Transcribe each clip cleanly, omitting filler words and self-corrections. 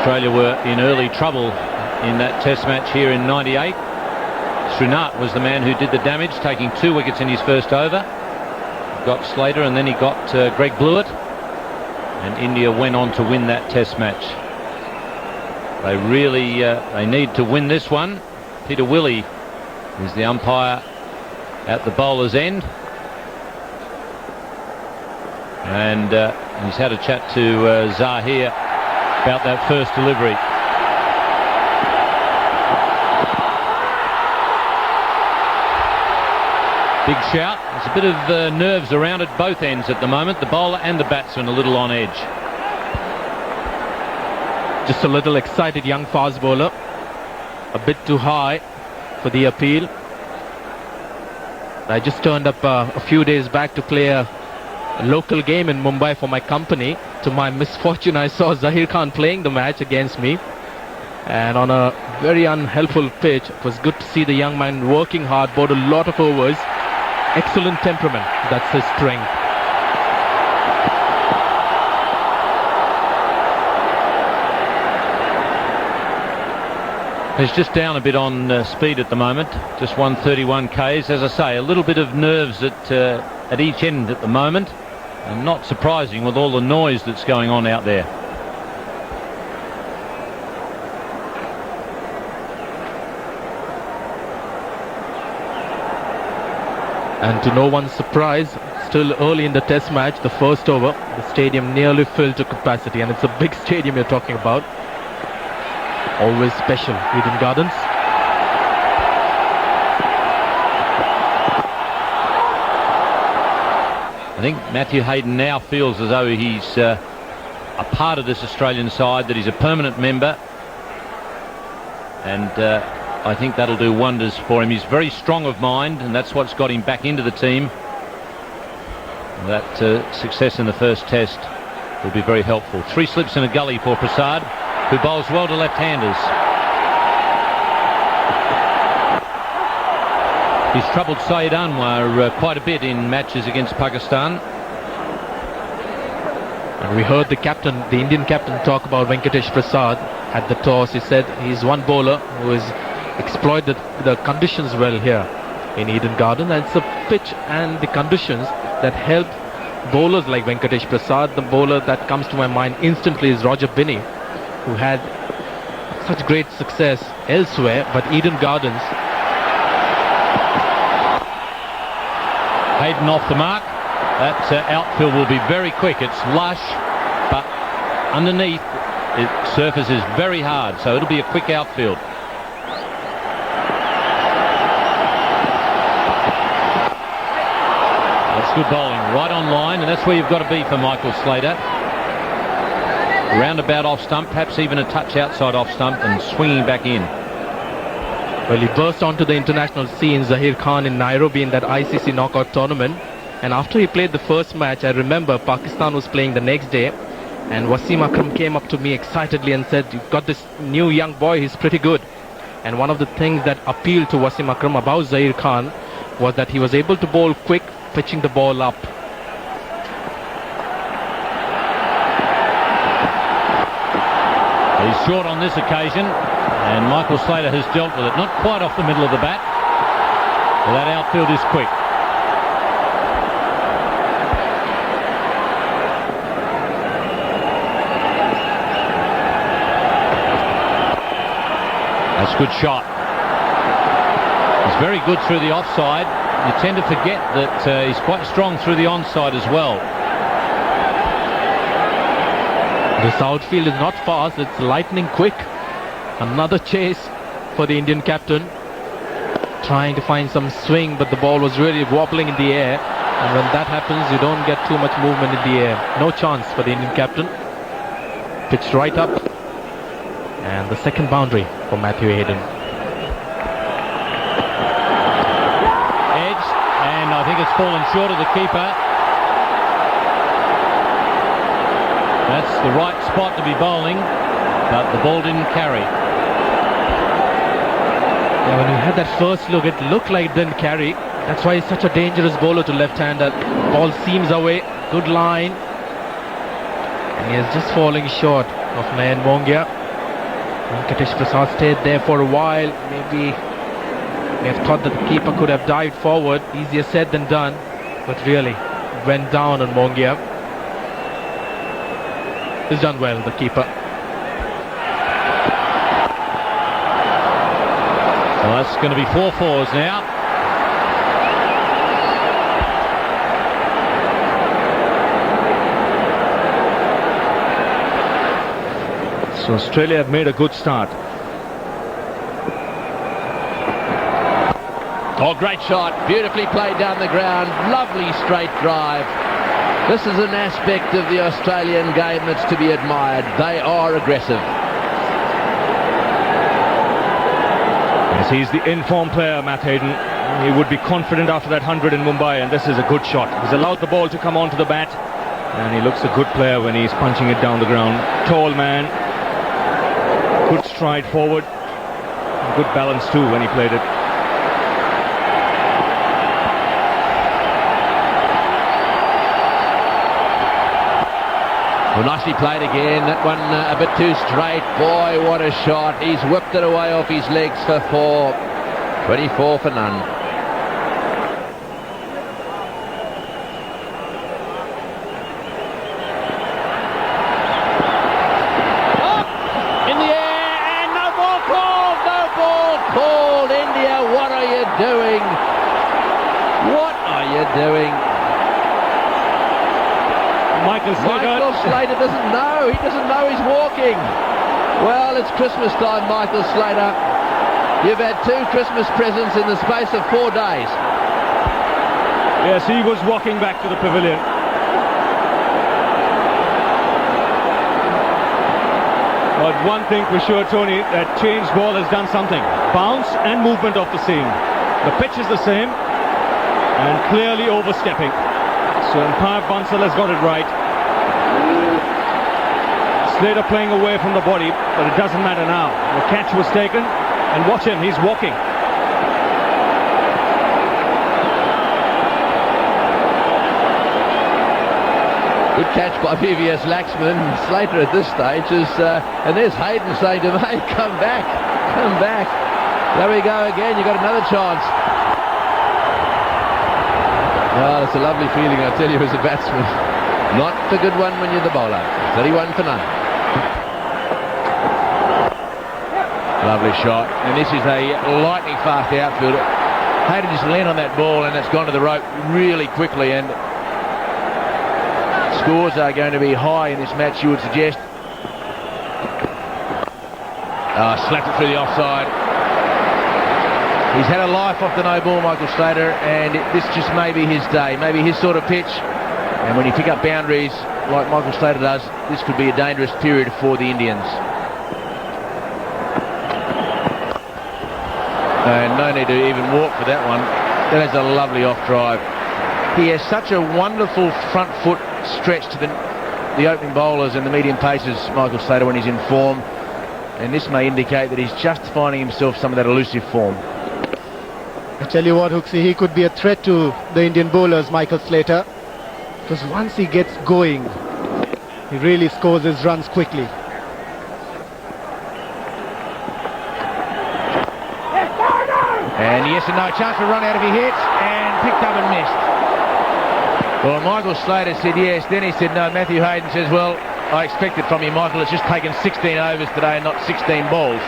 Australia were in early trouble in that test match here in '98. Srinath was the man who did the damage, taking 2 wickets in his first over. Got Slater and then he got Greg Blewett, and India went on to win that test match. They really they need to win this one. Peter Willey is the umpire at the bowler's end, and he's had a chat to Zahir about that first delivery. Big shout. There's a bit of nerves around at both ends at the moment. The bowler and the batsman a little on edge. Just a little excited young fast bowler. A bit too high for the appeal. I just turned up a few days back to play a local game in Mumbai for my company. To my misfortune, I saw Zahir Khan playing the match against me, and on a very unhelpful pitch. It was good to see the young man working hard, bowled a lot of overs. Excellent temperament, that's his strength. He's just down a bit on speed at the moment, just 131 k's. As I say, a little bit of nerves at each end at the moment, and not surprising with all the noise that's going on out there. And to no one's surprise, still early in the test match, the first over, the stadium nearly filled to capacity, and it's a big stadium you're talking about. Always special, Eden Gardens. I think Matthew Hayden now feels as though he's a part of this Australian side, that he's a permanent member, and I think that'll do wonders for him. He's very strong of mind, and that's what's got him back into the team. That success in the first test will be very helpful. 3 slips in a gully for Prasad, who bowls well to left-handers. He's troubled Syed Anwar quite a bit in matches against Pakistan. And we heard the captain, the Indian captain, talk about Venkatesh Prasad at the toss. He said he's one bowler who has exploited the conditions well here in Eden Garden, and it's the pitch and the conditions that help bowlers like Venkatesh Prasad. The bowler that comes to my mind instantly is Roger Binney, who had such great success elsewhere, but Eden Gardens. Hayden off the mark. That outfield will be very quick. It's lush, but underneath it surface is very hard, so it'll be a quick outfield. That's good bowling, right on line, and that's where you've got to be for Michael Slater. Roundabout off stump, perhaps even a touch outside off stump, and swinging back in. Well, he burst onto the international scene, Zahir Khan, in Nairobi in that ICC knockout tournament. And after he played the first match, I remember Pakistan was playing the next day, and Wasim Akram came up to me excitedly and said, "You've got this new young boy, he's pretty good." And one of the things that appealed to Wasim Akram about Zahir Khan was that he was able to bowl quick, pitching the ball up. He's short on this occasion, and Michael Slater has dealt with it. Not quite off the middle of the bat, but that outfield is quick. That's a good shot. He's very good through the offside. You tend to forget that he's quite strong through the onside as well. This outfield is not fast, it's lightning quick. Another chase for the Indian captain, trying to find some swing, but the ball was really wobbling in the air, and when that happens you don't get too much movement in the air. No chance for the Indian captain. Pitched right up, and the second boundary for Matthew Hayden. Edge, and I think it's fallen short of the keeper. That's the right spot to be bowling, but the ball didn't carry. Yeah, when you had that first look, it looked like it didn't carry. That's why he's such a dangerous bowler to left-hander. Ball seams away, good line. And he is just falling short of Nayan Mongia. Venkatesh Prasad stayed there for a while. Maybe they have thought that the keeper could have dived forward. Easier said than done, but really went down on Mongia. He's done well, the keeper. Well, that's going to be 4-4s now. So Australia have made a good start. Oh, great shot. Beautifully played down the ground. Lovely straight drive. This is an aspect of the Australian game that's to be admired. They are aggressive. Yes, he's the informed player, Matt Hayden. He would be confident after that 100 in Mumbai, and this is a good shot. He's allowed the ball to come onto the bat, and he looks a good player when he's punching it down the ground. Tall man. Good stride forward. Good balance too when he played it. Well, nicely played again. That one a bit too straight. Boy, what a shot. He's whipped it away off his legs for 4. 24 for none. In the air, and no ball called. No ball called. India, what are you doing? What are you doing? Michael Slater doesn't know. He doesn't know he's walking. Well, it's Christmas time, Michael Slater. You've had 2 Christmas presents in the space of 4 days. Yes, he was walking back to the pavilion. But one thing for sure, Tony, that change ball has done something. Bounce and movement of the seam. The pitch is the same and clearly overstepping. So Umpire Bansal has got it right. Slater playing away from the body, but it doesn't matter now. The catch was taken, and watch him, he's walking. Good catch by VVS Laxman. Slater at this stage is, and there's Hayden saying to him, hey, come back, come back. There we go again, you got another chance. Oh, it's a lovely feeling, I tell you, as a batsman. Not a good one when you're the bowler. 31 for none. Lovely shot. And this is a lightning fast outfielder. Hayden just leaned on that ball and it's gone to the rope really quickly, and scores are going to be high in this match, you would suggest. Slapped it through the offside. He's had a life off the no ball, Michael Slater, and this just may be his day, maybe his sort of pitch. And when you pick up boundaries like Michael Slater does, this could be a dangerous period for the Indians. And no need to even walk for that one. That is a lovely off drive. He has such a wonderful front foot stretch to the opening bowlers and the medium pacers, Michael Slater, when he's in form. And this may indicate that he's just finding himself some of that elusive form. I tell you what, Hooksy, he could be a threat to the Indian bowlers, Michael Slater, because once he gets going, he really scores his runs quickly. And yes and no, chance for a run out if he hits, and picked up and missed. Well, Michael Slater said yes, then he said no. Matthew Hayden says, well, I expect it from you, Michael. It's just taken 16 overs today and not 16 balls.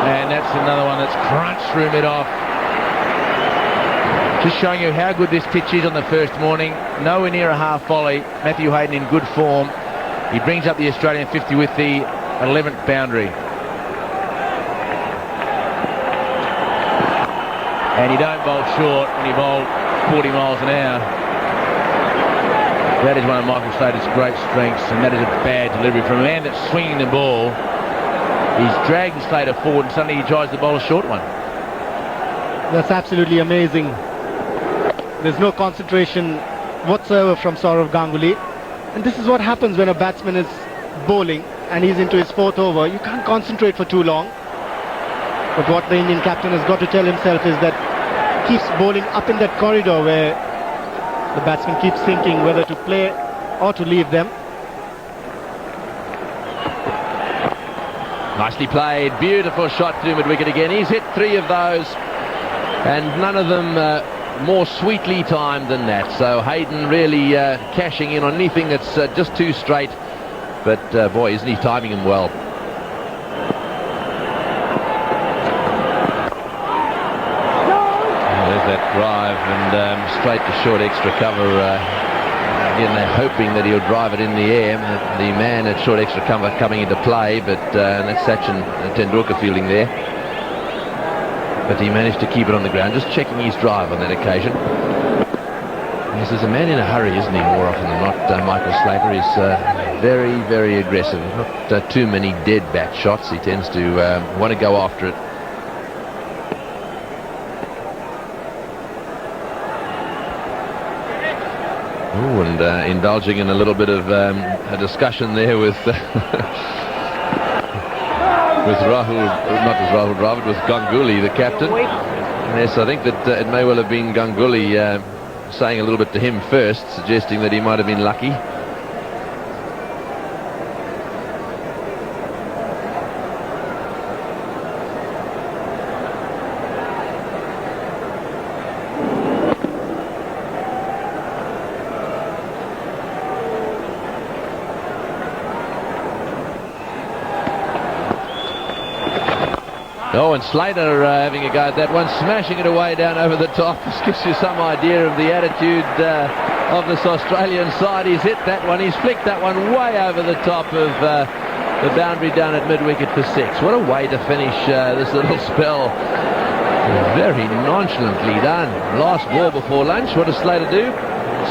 And that's another one that's crunched through mid-off. Just showing you how good this pitch is on the first morning. Nowhere near a half volley. Matthew Hayden in good form. He brings up the Australian 50 with the 11th boundary. And he don't bowl short when he bowled 40 miles an hour. That is one of Michael Slater's great strengths, and that is a bad delivery from a man that's swinging the ball. He's dragging Slater forward, and suddenly he tries to bowl a short one. That's absolutely amazing. There's no concentration whatsoever from Sourav Ganguly. And this is what happens when a batsman is bowling and he's into his 4th over. You can't concentrate for too long. But what the Indian captain has got to tell himself is that he keeps bowling up in that corridor where the batsman keeps thinking whether to play or to leave them. Nicely played, beautiful shot through mid-wicket again. He's hit 3 of those, and none of them more sweetly timed than that. So Hayden really cashing in on anything that's just too straight. But boy, isn't he timing him well. There's that drive, and straight to short extra cover. Again, they're hoping that he'll drive it in the air. The man at short extra cover coming into play, but that's Sachin Tendulkar fielding there. But he managed to keep it on the ground, just checking his drive on that occasion. Yes, there's a man in a hurry, isn't he, more often than not? Michael Slater is very, very aggressive. Not too many dead bat shots. He tends to want to go after it. Oh, and indulging in a little bit of a discussion there with with Rahul, not with Rahul Dravid, with Ganguly, the captain. Yes, I think that it may well have been Ganguly saying a little bit to him first, suggesting that he might have been lucky. Oh, and Slater having a go at that one, smashing it away down over the top. This gives you some idea of the attitude of this Australian side. He's hit that one, he's flicked that one way over the top of the boundary down at mid-wicket for 6. What a way to finish this little spell. Very nonchalantly done. Last ball before lunch. What does Slater do?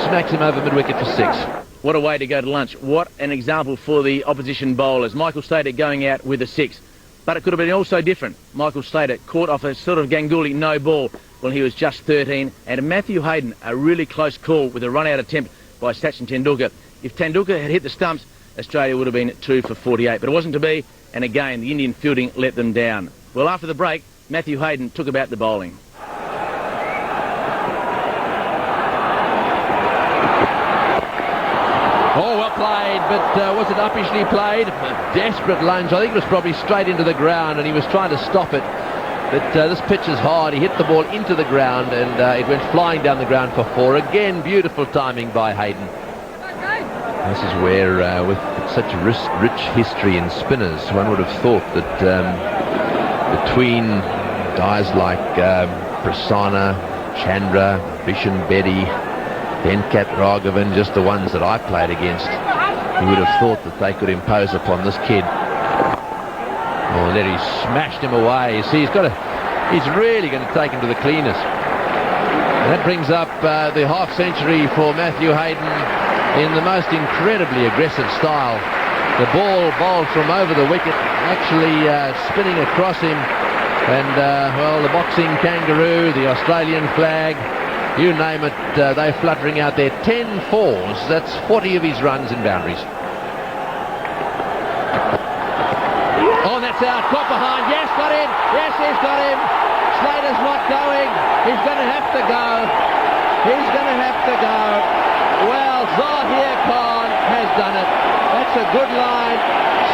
Smacks him over mid-wicket for 6. What a way to go to lunch. What an example for the opposition bowlers. Michael Slater going out with a 6. But it could have been also different. Michael Slater caught off a sort of Ganguly no ball when he was just 13. And Matthew Hayden, a really close call with a run-out attempt by Sachin Tendulkar. If Tendulkar had hit the stumps, Australia would have been 2 for 48. But it wasn't to be, and again, the Indian fielding let them down. Well, after the break, Matthew Hayden took about the bowling. Oh, well played, but was it uppishly played? A desperate lunge. I think it was probably straight into the ground, and he was trying to stop it. But this pitch is hard. He hit the ball into the ground, and it went flying down the ground for 4. Again, beautiful timing by Hayden. This is where, with such rich history in spinners, one would have thought that between guys like Prasanna, Chandra, Bishan Bedi, Venkat Raghavan, just the ones that I played against, you would have thought that they could impose upon this kid. Oh, and then he smashed him away. You see, he's really going to take him to the cleaners. And that brings up the half-century for Matthew Hayden in the most incredibly aggressive style. The ball bowled from over the wicket, actually spinning across him. And, well, the boxing kangaroo, the Australian flag, you name it, they're fluttering out there. 10 fours, that's 40 of his runs in boundaries. Oh, and that's out, caught behind, yes, got him, yes, he's got him. Slater's not going, he's going to have to go, he's going to have to go. Well, Zahir Khan has done it. That's a good line.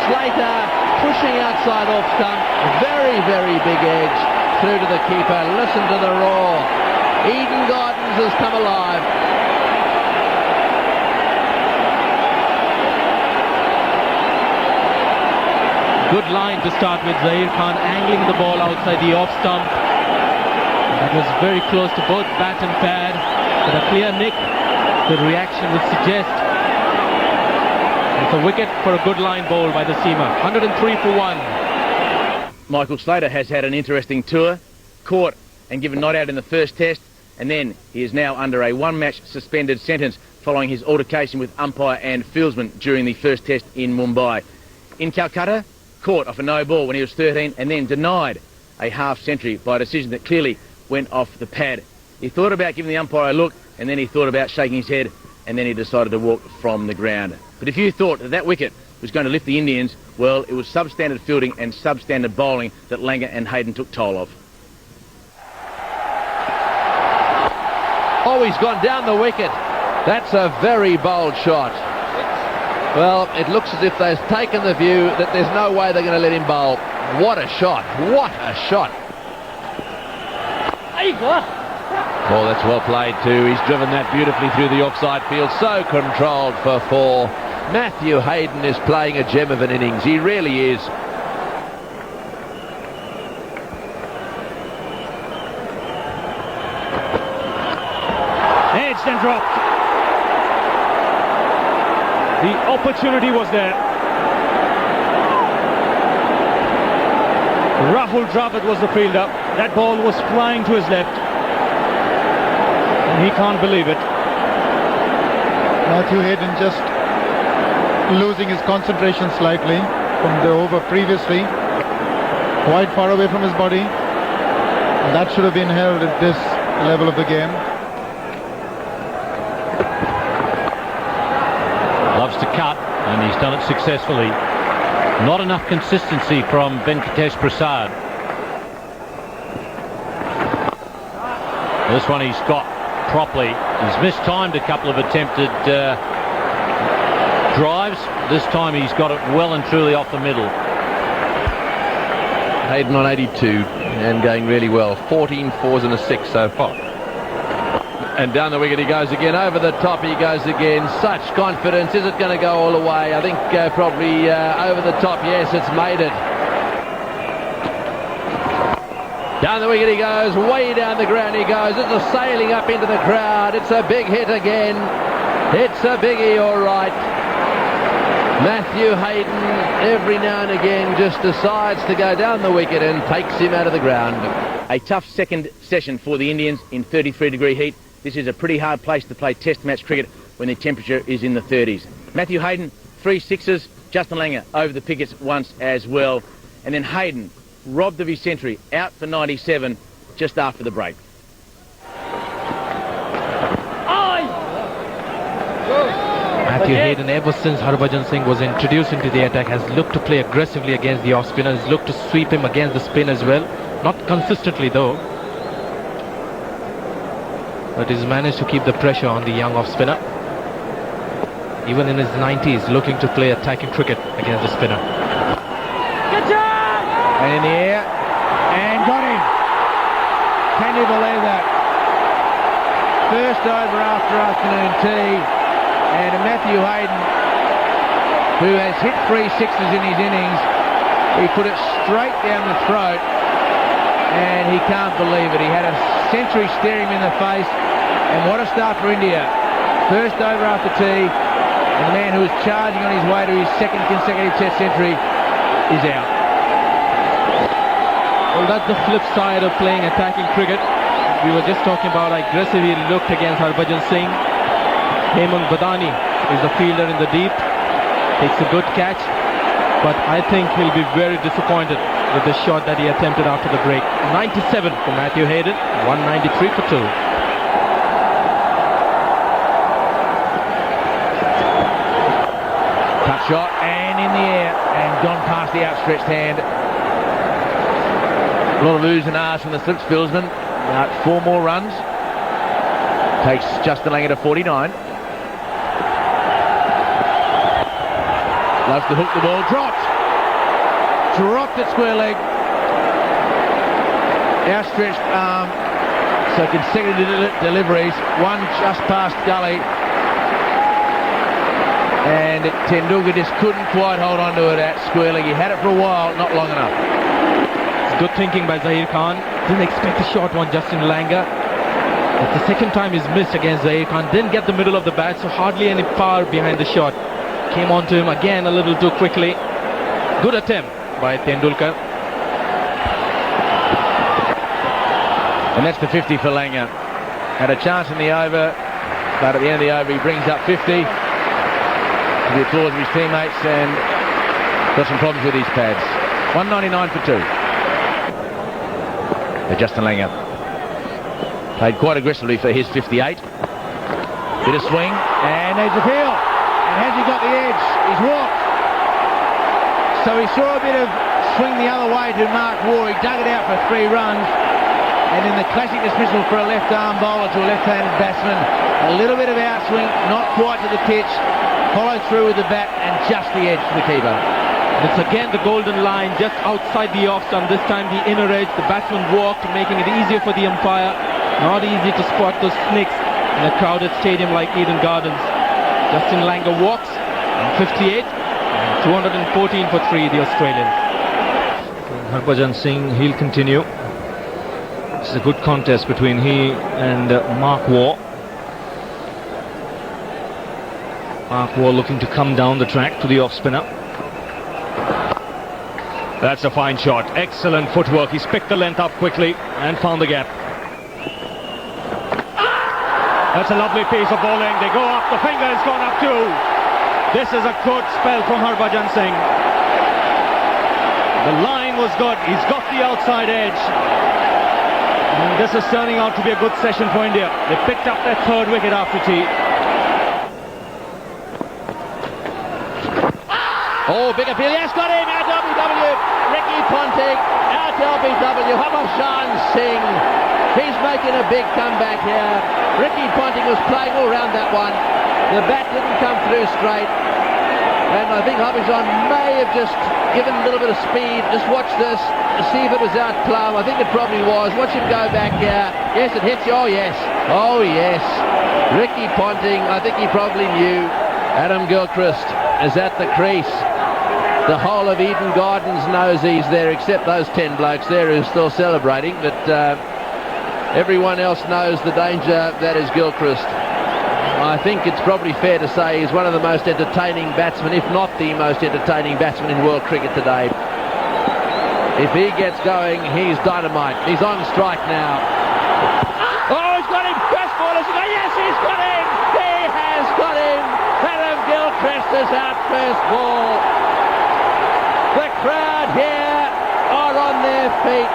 Slater pushing outside off stump, very, very big edge through to the keeper. Listen to the roar. Eden Gardens has come alive. Good line to start with. Zahir Khan angling the ball outside the off stump. That was very close to both bat and pad. But a clear nick, the reaction would suggest. It's a wicket for a good line bowl by the seamer. 103 for 1. Michael Slater has had an interesting tour. Caught and given not out in the first test. And then he is now under a 1-match suspended sentence following his altercation with umpire and fieldsman during the first test in Mumbai. In Calcutta, caught off a no ball when he was 13 and then denied a half-century by a decision that clearly went off the pad. He thought about giving the umpire a look, and then he thought about shaking his head, and then he decided to walk from the ground. But if you thought that wicket was going to lift the Indians, well, it was substandard fielding and substandard bowling that Langer and Hayden took toll of. Oh, he's gone down the wicket. That's a very bold shot. Well, it looks as if they've taken the view that there's no way they're going to let him bowl. What a shot. What a shot. Oh, that's well played too. He's driven that beautifully through the offside field. So controlled for 4. Matthew Hayden is playing a gem of an innings. He really is. Edged and dropped. The opportunity was there. Rahul Dravid was the fielder. That ball was flying to his left. And he can't believe it. Matthew Hayden just losing his concentration slightly from the over previously. Quite far away from his body. And that should have been held at this level of the game. Loves to cut, and he's done it successfully. Not enough consistency from Venkatesh Prasad. This one he's got properly. He's mistimed a couple of attempted drives. This time he's got it well and truly off the middle. Hayden on 82 and going really well. 14 fours and a 6 so far. And down the wicket he goes again. Over the top he goes again. Such confidence. Is it going to go all the way? I think probably over the top. Yes, it's made it. Down the wicket he goes. Way down the ground he goes. It's a sailing up into the crowd. It's a big hit again. It's a biggie, all right. Matthew Hayden every now and again just decides to go down the wicket and takes him out of the ground. A tough second session for the Indians in 33-degree heat. This is a pretty hard place to play test match cricket when the temperature is in the 30s. Matthew Hayden, 3 sixes. Justin Langer over the pickets once as well. And then Hayden, robbed of his century, out for 97 just after the break. Matthew Hayden, ever since Harbhajan Singh was introduced into the attack, has looked to play aggressively against the off-spinner. Has looked to sweep him against the spin as well. Not consistently though. But he's managed to keep the pressure on the young off-spinner. Even in his 90s, looking to play attacking cricket against the spinner. And in the air, and got him. Can you believe that? First over after afternoon tea, and Matthew Hayden, who has hit 3 sixes in his innings, he put it straight down the throat, and he can't believe it. He had a century staring him in the face, and what a start for India. First over after tea, and the man who was charging on his way to his second consecutive test century is out. Well, that's the flip side of playing attacking cricket. We were just talking about how aggressively he looked against Harbhajan Singh. Hemang Badani is the fielder in the deep. Takes a good catch. But I think he'll be very disappointed with the shot that he attempted after the break. 97 for Matthew Hayden. 193 for 2. Cut shot, and in the air, and gone past the outstretched hand. A lot of oohs and ahs from the slip spillsman. 4 more runs. Takes Justin Langer to 49. Loves to hook the ball. Dropped. Dropped at square leg. Outstretched arm. So consecutive deliveries. One just past gully. And Tendulkar just couldn't quite hold on to it at square leg. He had it for a while, not long enough. Good thinking by Zaheer Khan. Didn't expect a short one, Justin Langer. That's the second time he's missed against Zaheer Khan. Didn't get the middle of the bat, so hardly any power behind the shot. Came on to him again a little too quickly. Good attempt by Tendulkar. And that's the 50 for Langer. Had a chance in the over, but at the end of the over he brings up 50. To the applause of his teammates, and got some problems with his pads. 199 for 2. Justin Langer played quite aggressively for his 58. Bit of swing, and needs a field. And has he got the edge? He's walked. So he saw a bit of swing the other way to Mark Waugh. He dug it out for 3 runs. And in the classic dismissal for a left-arm bowler to a left-handed batsman, a little bit of outswing, not quite to the pitch. Follow through with the bat and just the edge for the keeper. It's again the golden line, just outside the off stump. This time the inner edge. The batsman walked, making it easier for the umpire. Not easy to spot those snakes in a crowded stadium like Eden Gardens. Justin Langer walks on 58, and 214 for 3, the Australians. Harbhajan Singh, he'll continue. This is a good contest between he and Mark Waugh. Mark Waugh looking to come down the track to the off spinner. That's a fine shot. Excellent footwork. He's picked the length up quickly and found the gap. That's a lovely piece of bowling. They go up. The finger has gone up too. This is a good spell from Harbhajan Singh. The line was good. He's got the outside edge. And this is turning out to be a good session for India. They picked up their third wicket after tea. Oh, big appeal. Yes, got him. Out LBW. Ricky Ponting. Out LBW. Harbhajan Singh. He's making a big comeback here. Ricky Ponting was playing all around that one. The bat didn't come through straight. And I think Harbhajan may have just given a little bit of speed. Just watch this to see if it was out plumb. I think it probably was. Watch him go back here. Yes, it hits you. Oh, yes. Oh, yes. Ricky Ponting, I think he probably knew Adam Gilchrist is at the crease. The whole of Eden Gardens knows he's there, except those 10 blokes there who are still celebrating. But everyone else knows the danger that is Gilchrist. I think it's probably fair to say he's one of the most entertaining batsmen, if not the most entertaining batsman in world cricket today. If he gets going, he's dynamite. He's on strike now. Oh, he's got him! First ball has got, yes, he's got him! He has got him! Adam Gilchrist is out first ball. The crowd here are on their feet.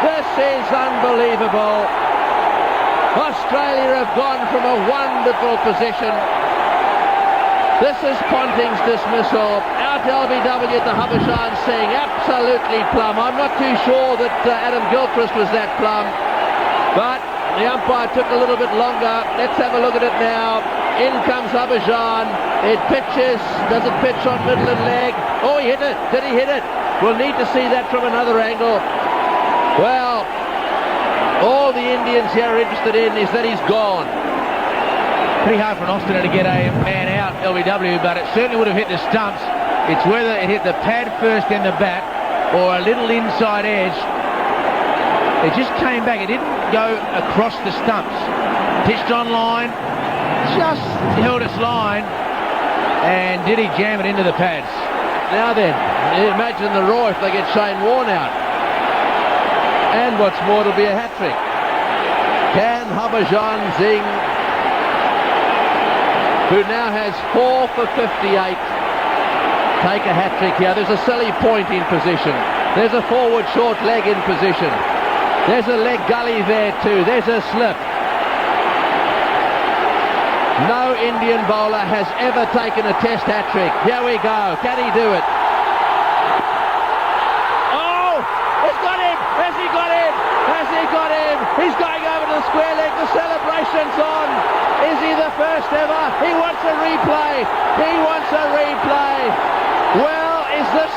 This is unbelievable. Australia have gone from a wonderful position. This is Ponting's dismissal. Out LBW to Harbhajan Singh. Absolutely plumb. I'm not too sure that Adam Gilchrist was that plumb. But the umpire took a little bit longer. Let's have a look at it now. In comes Harbhajan. It pitches. Does it pitch on middle and leg? Oh, he hit it. Did he hit it? We'll need to see that from another angle. Well, all the Indians here are interested in is that he's gone. Pretty hard for an Australian to get a man out, LBW, but it certainly would have hit the stumps. It's whether it hit the pad first in the bat or a little inside edge. It just came back. It didn't go across the stumps. Pitched on line, just held its line, and did he jam it into the pads? Now then, imagine the Raw if they get Shane Warne out. And what's more, it'll be a hat-trick. Can Harbhajan Singh, who now has 4 for 58, take a hat-trick here? There's a silly point in position. There's a forward short leg in position. There's a leg gully there too. There's a slip. No Indian bowler has ever taken a test hat-trick. Here we go. Can he do it? Has he got him? Has he got him? He's going over to the square leg. The celebration's on. Is he the first ever? He wants a replay. He wants a replay. Well, is this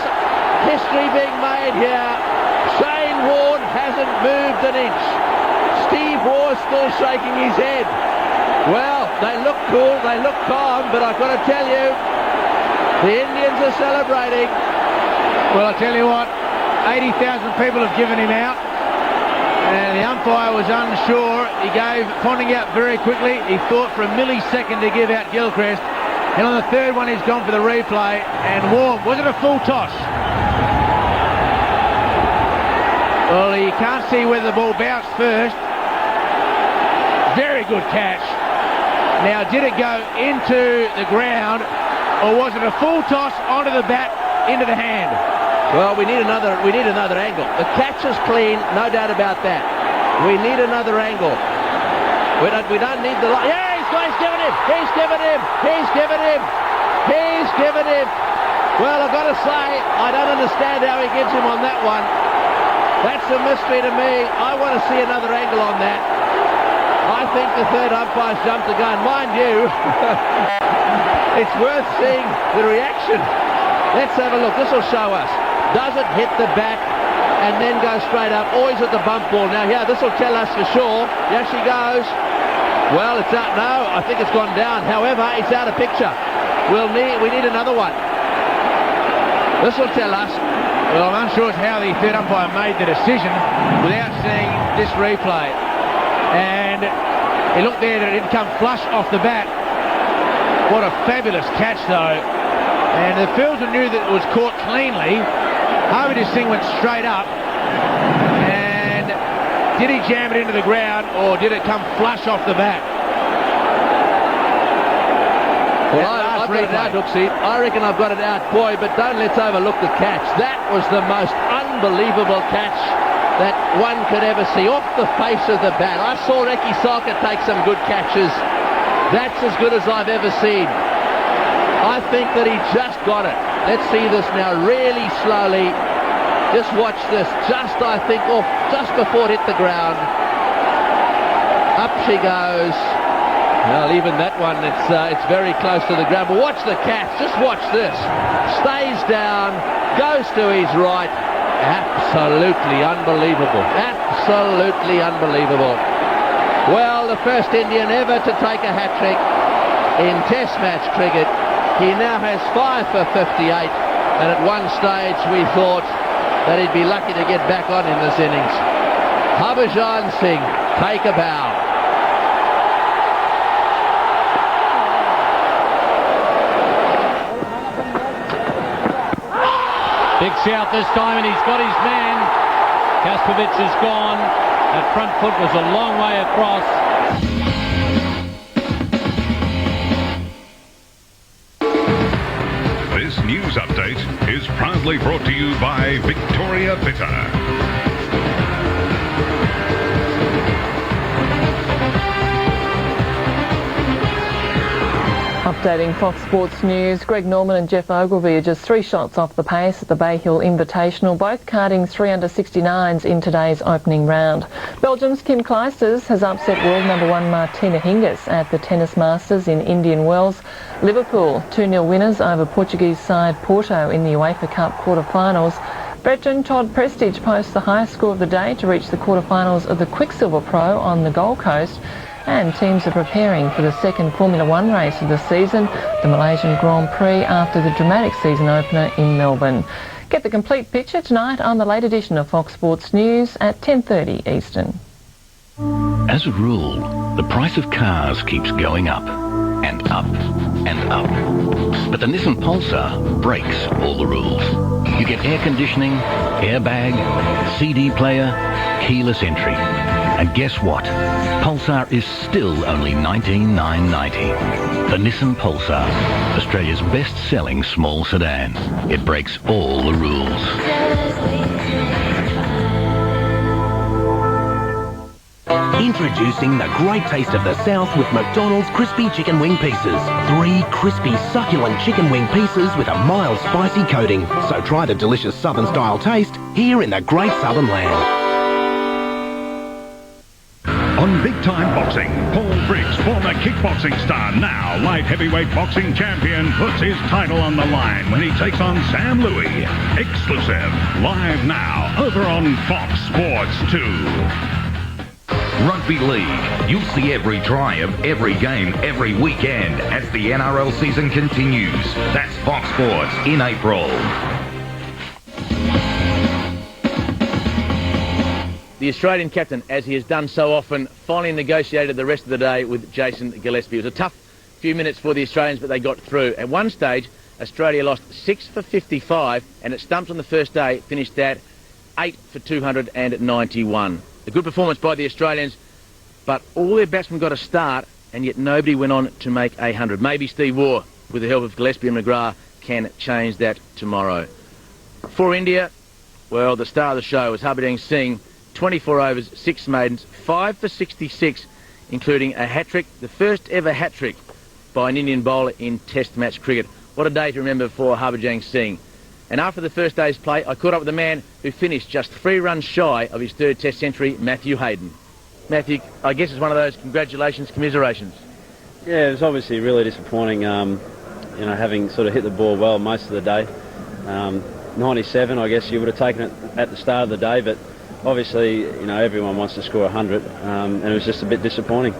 history being made here? Shane Warne hasn't moved an inch. Steve Waugh's still shaking his head. Well, they look cool, they look calm, but I've got to tell you, the Indians are celebrating. Well, I'll tell you what, 80,000 people have given him out, and the umpire was unsure. He gave Ponting out very quickly. He thought for a millisecond to give out Gilchrist, and on the third one he's gone for the replay, and Warne, was it a full toss? Well, you can't see whether the ball bounced first. Very good catch. Now, did it go into the ground, or was it a full toss onto the bat, into the hand? Well, we need another angle. The catch is clean, no doubt about that. We need another angle. We don't need the line. Yeah, he's given him. He's given him. He's given him. He's given him. Well, I've got to say, I don't understand how he gives him on that one. That's a mystery to me. I want to see another angle on that. I think the third umpire's jumped the gun. Mind you, It's worth seeing the reaction. Let's have a look. This will show us. Does it hit the bat and then go straight up? Always at the bump ball. Now, here, this will tell us for sure. Here she goes. Well, it's out. No, I think it's gone down. However, it's out of picture. We need another one. This will tell us. Well, I'm unsure as how the third umpire made the decision without seeing this replay. And he looked there that it didn't come flush off the bat. What a fabulous catch, though. And the fielder knew that it was caught cleanly. Harvey Singh went straight up. And did he jam it into the ground, or did it come flush off the bat? Well, I've got it out, Dooksy. I reckon I've got it out, boy, but don't let's overlook the catch. That was the most unbelievable catch that one could ever see off the face of the bat. I saw Eki Saka take some good catches. That's as good as I've ever seen. I think that he just got it. Let's see this now really slowly. Just watch this. Just, I think, off just before it hit the ground. Up she goes. Well, even that one, it's very close to the ground. But watch the catch. Just watch this. Stays down. Goes to his right. Absolutely unbelievable. Absolutely unbelievable. Well, the first Indian ever to take a hat-trick in Test match cricket. He now has 5 for 58. And at one stage we thought that he'd be lucky to get back on in this innings. Harbhajan Singh, take a bow. Big shout this time, and he's got his man. Kaspovic is gone. That front foot was a long way across. This news update is proudly brought to you by Victoria Bitter. Updating Fox Sports News, Greg Norman and Jeff Ogilvie are just 3 shots off the pace at the Bay Hill Invitational, both carding 3 under 69s in today's opening round. Belgium's Kim Clijsters has upset world number 1 Martina Hingis at the Tennis Masters in Indian Wells. Liverpool 2-0 winners over Portuguese side Porto in the UEFA Cup quarter-finals. Veteran Todd Prestige posts the highest score of the day to reach the quarter-finals of the Quicksilver Pro on the Gold Coast. And teams are preparing for the second Formula 1 race of the season, the Malaysian Grand Prix, after the dramatic season opener in Melbourne. Get the complete picture tonight on the late edition of Fox Sports News at 10:30 Eastern. As a rule, the price of cars keeps going up and up and up. But the Nissan Pulsar breaks all the rules. You get air conditioning, airbag, CD player, keyless entry. And guess what? Pulsar is still only $19,990. The Nissan Pulsar, Australia's best-selling small sedan. It breaks all the rules. Introducing the great taste of the South with McDonald's crispy chicken wing pieces. 3 crispy, succulent chicken wing pieces with a mild spicy coating. So try the delicious Southern-style taste here in the great Southern land. On Big Time Boxing, Paul Briggs, former kickboxing star, now light heavyweight boxing champion, puts his title on the line when he takes on Sam Louie. Exclusive, live now, over on Fox Sports 2. Rugby League. You'll see every try of every game every weekend as the NRL season continues. That's Fox Sports in April. The Australian captain, as he has done so often, finally negotiated the rest of the day with Jason Gillespie. It was a tough few minutes for the Australians, but they got through. At one stage, Australia lost 6 for 55, and at stumps on the first day finished at 8 for 291. A good performance by the Australians, but all their batsmen got a start, and yet nobody went on to make 100. Maybe Steve Waugh, with the help of Gillespie and McGrath, can change that tomorrow. For India, well, the star of the show was Harbhajan Singh. 24 overs, 6 maidens, 5 for 66, including a hat-trick, the first ever hat-trick by an Indian bowler in Test match cricket. What a day to remember for Harbhajan Singh. And after the first day's play, I caught up with the man who finished just 3 runs shy of his 3rd Test century, Matthew Hayden. Matthew, I guess it's one of those congratulations, commiserations. Yeah, it was obviously really disappointing. having sort of hit the ball well most of the day. 97, I guess you would have taken it at the start of the day, but obviously, everyone wants to score 100, and it was just a bit disappointing.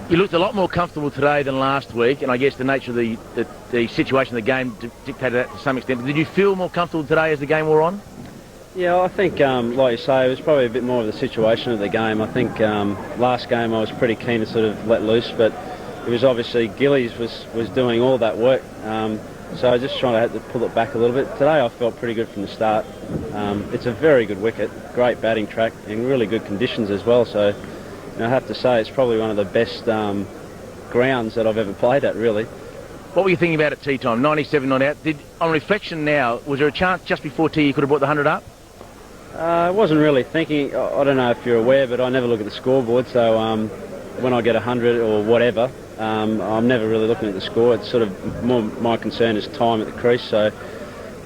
You looked a lot more comfortable today than last week, and I guess the nature of the situation of the game dictated that to some extent. Did you feel more comfortable today as the game wore on? Yeah, I think, like you say, it was probably a bit more of the situation of the game. I think last game I was pretty keen to sort of let loose, but it was obviously Gillies was doing all that work, so I just trying to pull it back a little bit. Today I felt pretty good from the start. It's a very good wicket, great batting track, and really good conditions as well, so I have to say it's probably one of the best grounds that I've ever played at, really. What were you thinking about at tea time? 97 not out. On reflection now, was there a chance just before tea you could have brought the 100 up? I wasn't really thinking. I don't know if you're aware, but I never look at the scoreboard, so when I get 100 or whatever, I'm never really looking at the score. It's sort of more my concern is time at the crease. So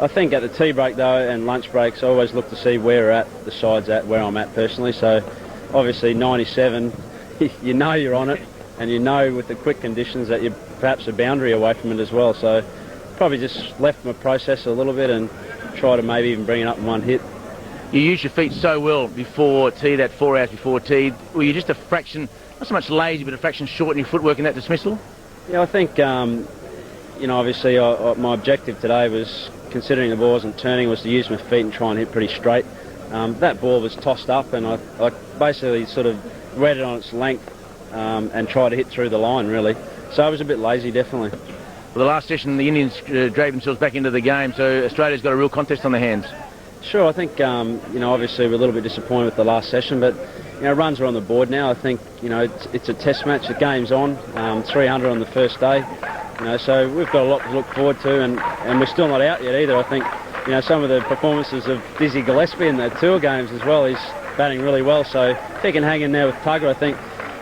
I think at the tea break, though, and lunch breaks, I always look to see where we're at, the side's at, where I'm at personally. So obviously 97, you know you're on it, and you know with the quick conditions that you're perhaps a boundary away from it as well. So probably just left my process a little bit and try to maybe even bring it up in one hit. You used your feet so well before tea, that 4 hours before tea. Were you just a fraction, not so much lazy, but a fraction short in your footwork in that dismissal? Yeah, I think, obviously my objective today was, considering the ball wasn't turning, was to use my feet and try and hit pretty straight. That ball was tossed up, and I basically sort of read it on its length and tried to hit through the line, really. So I was a bit lazy, definitely. Well, the last session, the Indians drove themselves back into the game, so Australia's got a real contest on their hands. Sure, I think, obviously we're a little bit disappointed with the last session, but, runs are on the board now. I think, it's a test match, the game's on, 300 on the first day, so we've got a lot to look forward to, and we're still not out yet either. I think, some of the performances of Dizzy Gillespie in the tour games as well, he's batting really well, so if he can hang in there with Tugger, I think,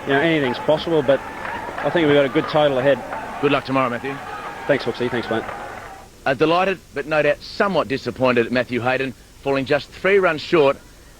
anything's possible, but I think we've got a good total ahead. Good luck tomorrow, Matthew. Thanks, Hooksy. Thanks, mate. Delighted, but no doubt somewhat disappointed, Matthew Hayden, falling just 3 runs short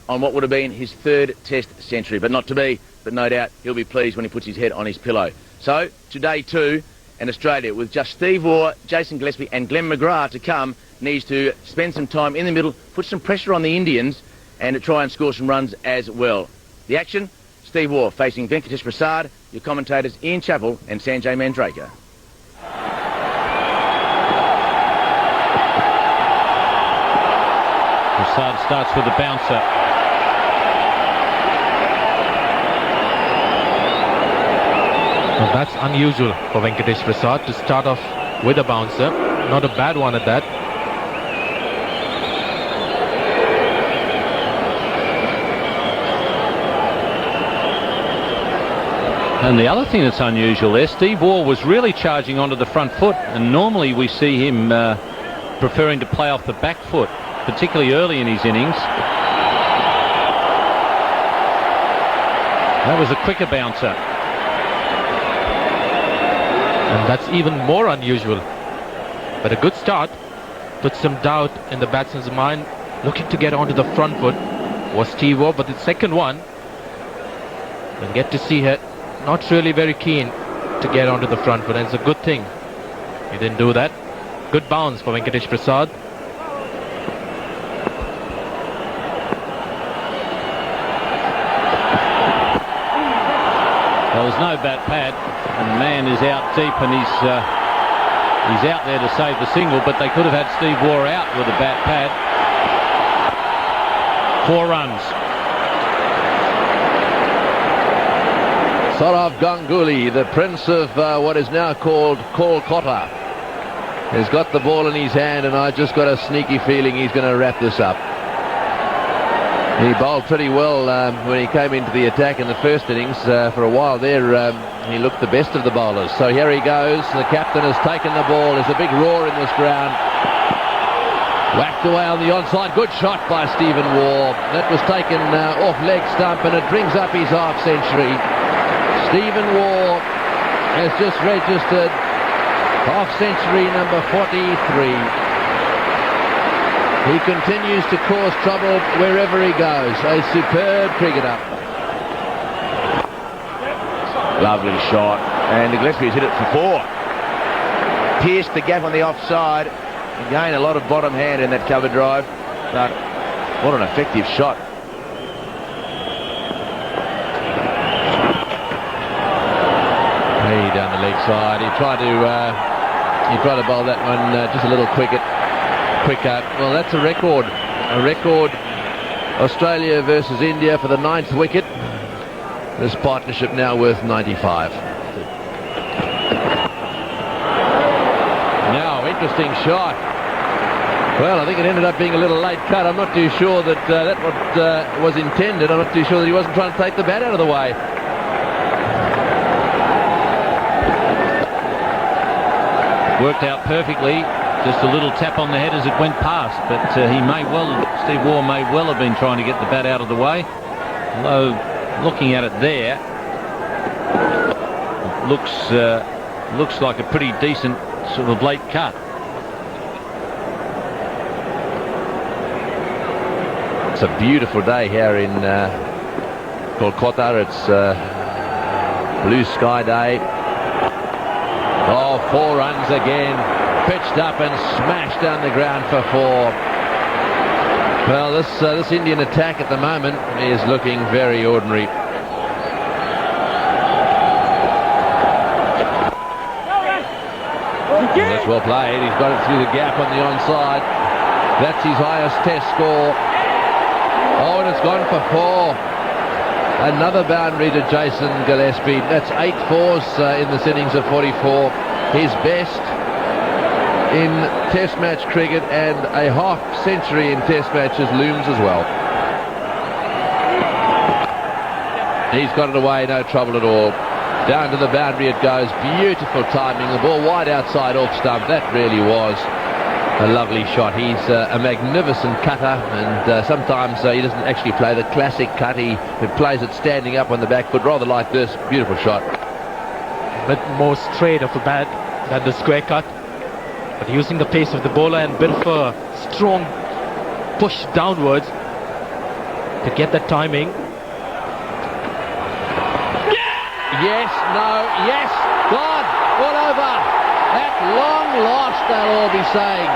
on what would have been his 3rd Test century. But not to be, but no doubt he'll be pleased when he puts his head on his pillow. So, today too, and Australia, with just Steve Waugh, Jason Gillespie and Glenn McGrath to come, needs to spend some time in the middle, put some pressure on the Indians, and to try and score some runs as well. The action, Steve Waugh facing Venkatesh Prasad, your commentators Ian Chappell and Sanjay Mandraker. Prasad starts with a bouncer. Well, that's unusual for Venkatesh Prasad to start off with a bouncer. Not a bad one at that. And the other thing that's unusual there, Steve Waugh was really charging onto the front foot, and normally we see him preferring to play off the back foot, particularly early in his innings. That was a quicker bouncer. And that's even more unusual. But a good start. Put some doubt in the batsman's mind. Looking to get onto the front foot was Steve Waugh, but the second one, we'll get to see her, not really very keen to get onto the front foot, and it's a good thing he didn't do that. Good bounce for Venkatesh Prasad. There was no bat pad, and the man is out deep, and he's out there to save the single, but they could have had Steve Waugh out with a bat pad. 4 runs. Saurav Ganguly, the prince of what is now called Kolkata, has got the ball in his hand, and I just got a sneaky feeling he's going to wrap this up. He bowled pretty well when he came into the attack in the first innings. For a while there, he looked the best of the bowlers. So here he goes. The captain has taken the ball. There's a big roar in this ground. Whacked away on the onside. Good shot by Stephen Waugh. That was taken off leg stump, and it brings up his half century. Stephen Waugh has just registered half century number 43. He continues to cause trouble wherever he goes. A superb cricketer. Lovely shot. And Gillespie's hit it for 4. pierced the gap on the offside. Again, a lot of bottom hand in that cover drive, but what an effective shot. Hey, down the leg side. He tried to bowl that one just a little quicker. Well, that's a record. A record. Australia versus India for the 9th wicket. This partnership now worth 95. Now, interesting shot. Well, I think it ended up being a little late cut. I'm not too sure that that was intended. I'm not too sure that he wasn't trying to take the bat out of the way. Worked out perfectly. Just a little tap on the head as it went past, but Steve Waugh may well have been trying to get the bat out of the way. Although, looking at it there, it looks like a pretty decent sort of late cut. It's a beautiful day here in Kolkata. It's blue sky day. Oh, 4 runs again. Pitched up and smashed down the ground for 4. Well, this Indian attack at the moment is looking very ordinary. That's well played. He's got it through the gap on the onside. That's his highest test score. Oh, and it's gone for 4. Another boundary to Jason Gillespie. That's 8 fours in this innings of 44. His best in Test match cricket, and a half century in Test matches looms as well. He's got it away, no trouble at all. Down to the boundary it goes. Beautiful timing. The ball wide outside off stump. That really was a lovely shot. He's a magnificent cutter, and sometimes he doesn't actually play the classic cut. He plays it standing up on the back foot, rather like this. Beautiful shot. Bit more straight of a bat than the square cut, but using the pace of the bowler and bit of a strong push downwards to get that timing. Yes, no, yes, gone, all over. At long last, they'll all be saying.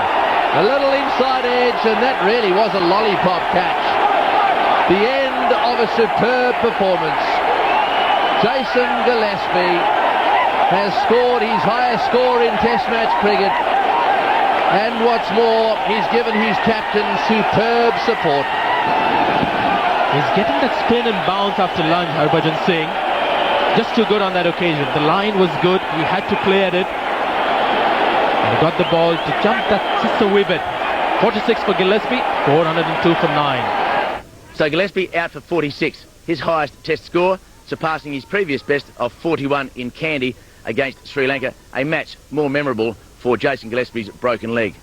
A little inside edge, and that really was a lollipop catch. The end of a superb performance. Jason Gillespie has scored his highest score in Test match cricket. And what's more, he's given his captain superb support. He's getting that spin and bounce after lunge, Harbhajan Singh. Just too good on that occasion. The line was good. He had to play at it. And he got the ball to jump that just a wee bit. 46 for Gillespie, 402 for 9. So Gillespie out for 46. His highest Test score, surpassing his previous best of 41 in Kandy against Sri Lanka. A match more memorable for Jason Gillespie's broken leg.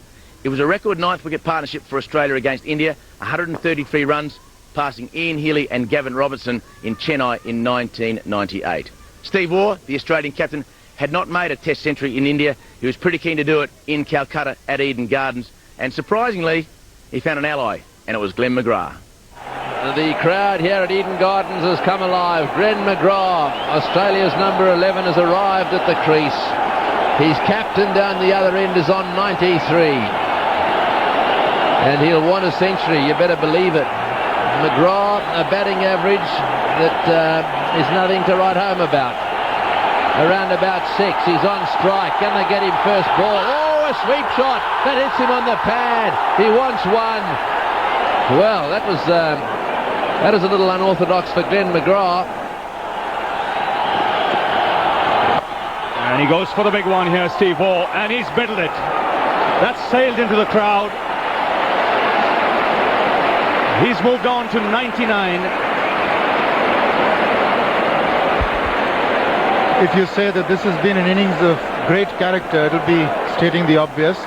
It was a record 9th wicket partnership for Australia against India. 133 runs, passing Ian Healy and Gavin Robertson in Chennai in 1998. Steve Waugh, the Australian captain, had not made a Test century in India. He was pretty keen to do it in Calcutta at Eden Gardens, and surprisingly, he found an ally, and it was Glenn McGrath. The crowd here at Eden Gardens has come alive. Glenn McGrath, Australia's number 11, has arrived at the crease. His captain down the other end is on 93. And he'll want a century, you better believe it. McGrath, a batting average that is nothing to write home about. Around about 6, he's on strike. Can they get him first ball? Oh, a sweep shot that hits him on the pad. He wants one. Well, that is a little unorthodox for Glenn McGrath. And he goes for the big one here, Steve Waugh, and he's middled it. That's sailed into the crowd. He's moved on to 99. If you say that this has been an innings of great character, it'll be stating the obvious.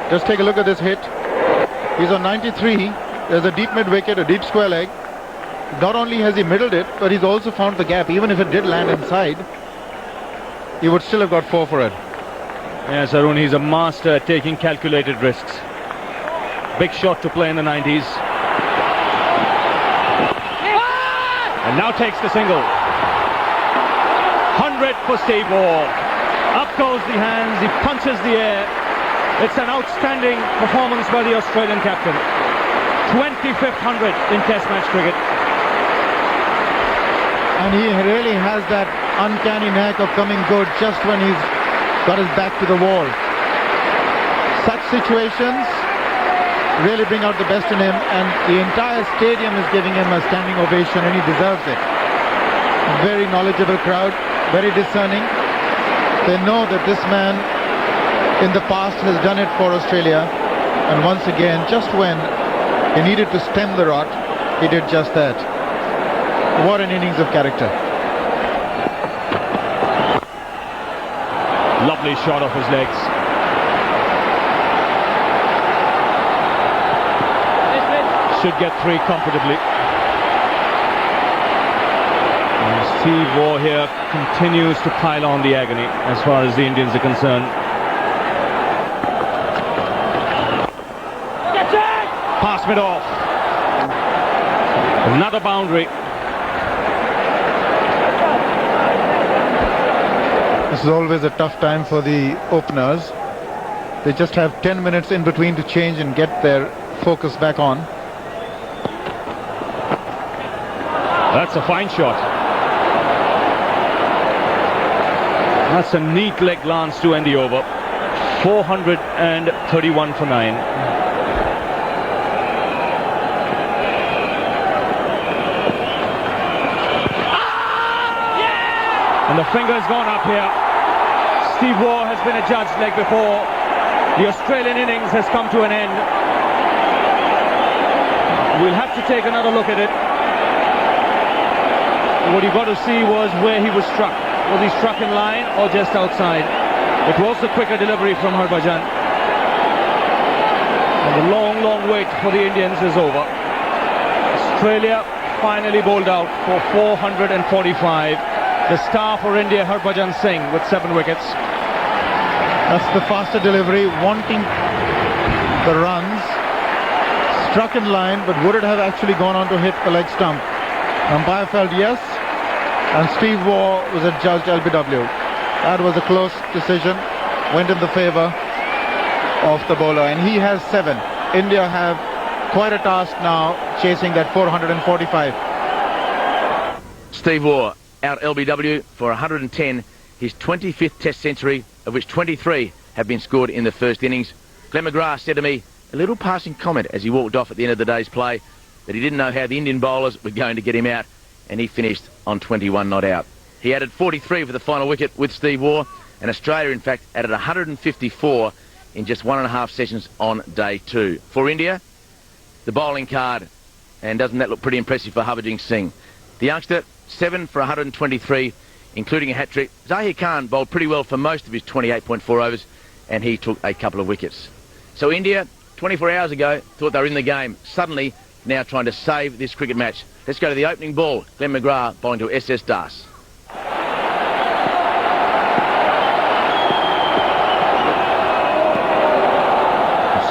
Just take a look at this hit. He's on 93. There's a deep mid-wicket, a deep square leg. Not only has he middled it, but he's also found the gap. Even if it did land inside, he would still have got 4 for it. Yes, Arun, he's a master at taking calculated risks. Big shot to play in the 90s. And now takes the single. 100 for Steve Waugh. Up goes the hands, he punches the air. It's an outstanding performance by the Australian captain. 25th 100 in Test match cricket. And he really has that uncanny knack of coming good just when he's got his back to the wall. Such situations really bring out the best in him, and the entire stadium is giving him a standing ovation, and he deserves it. Very knowledgeable crowd, very discerning. They know that this man in the past has done it for Australia, and once again, just when he needed to stem the rot, he did just that. What an innings of character. Lovely shot off his legs. Should get 3 comfortably. And Steve Waugh here continues to pile on the agony as far as the Indians are concerned. Pass mid off. Another boundary. This is always a tough time for the openers. They just have 10 minutes in between to change and get their focus back on. That's a fine shot. That's a neat leg glance to end the over. 431 for 9. And the finger's gone up here. Steve Waugh has been a judged leg before. The Australian innings has come to an end. We'll have to take another look at it. What you got to see was where he was struck. Was he struck in line or just outside? It was the quicker delivery from Harbhajan. And the long, long wait for the Indians is over. Australia finally bowled out for 445. The star for India, Harbhajan Singh, with 7 wickets. That's the faster delivery, wanting the runs. Struck in line, but would it have actually gone on to hit the leg stump? Umpire felt yes, and Steve Waugh was adjudged LBW. That was a close decision, went in the favour of the bowler, and he has 7. India have quite a task now, chasing that 445. Steve Waugh out LBW for 110, his 25th Test century, of which 23 have been scored in the first innings. Glenn McGrath said to me, a little passing comment as he walked off at the end of the day's play, that he didn't know how the Indian bowlers were going to get him out, and he finished on 21 not out. He added 43 for the final wicket with Steve Waugh, and Australia in fact added 154 in just 1.5 sessions on day 2. For India, the bowling card, and doesn't that look pretty impressive for Harbhajan Singh? The youngster, 7 for 123, including a hat-trick. Zahir Khan bowled pretty well for most of his 28.4 overs, and he took a couple of wickets. So India, 24 hours ago, thought they were in the game. Suddenly, now trying to save this cricket match. Let's go to the opening ball. Glenn McGrath bowling to SS Das.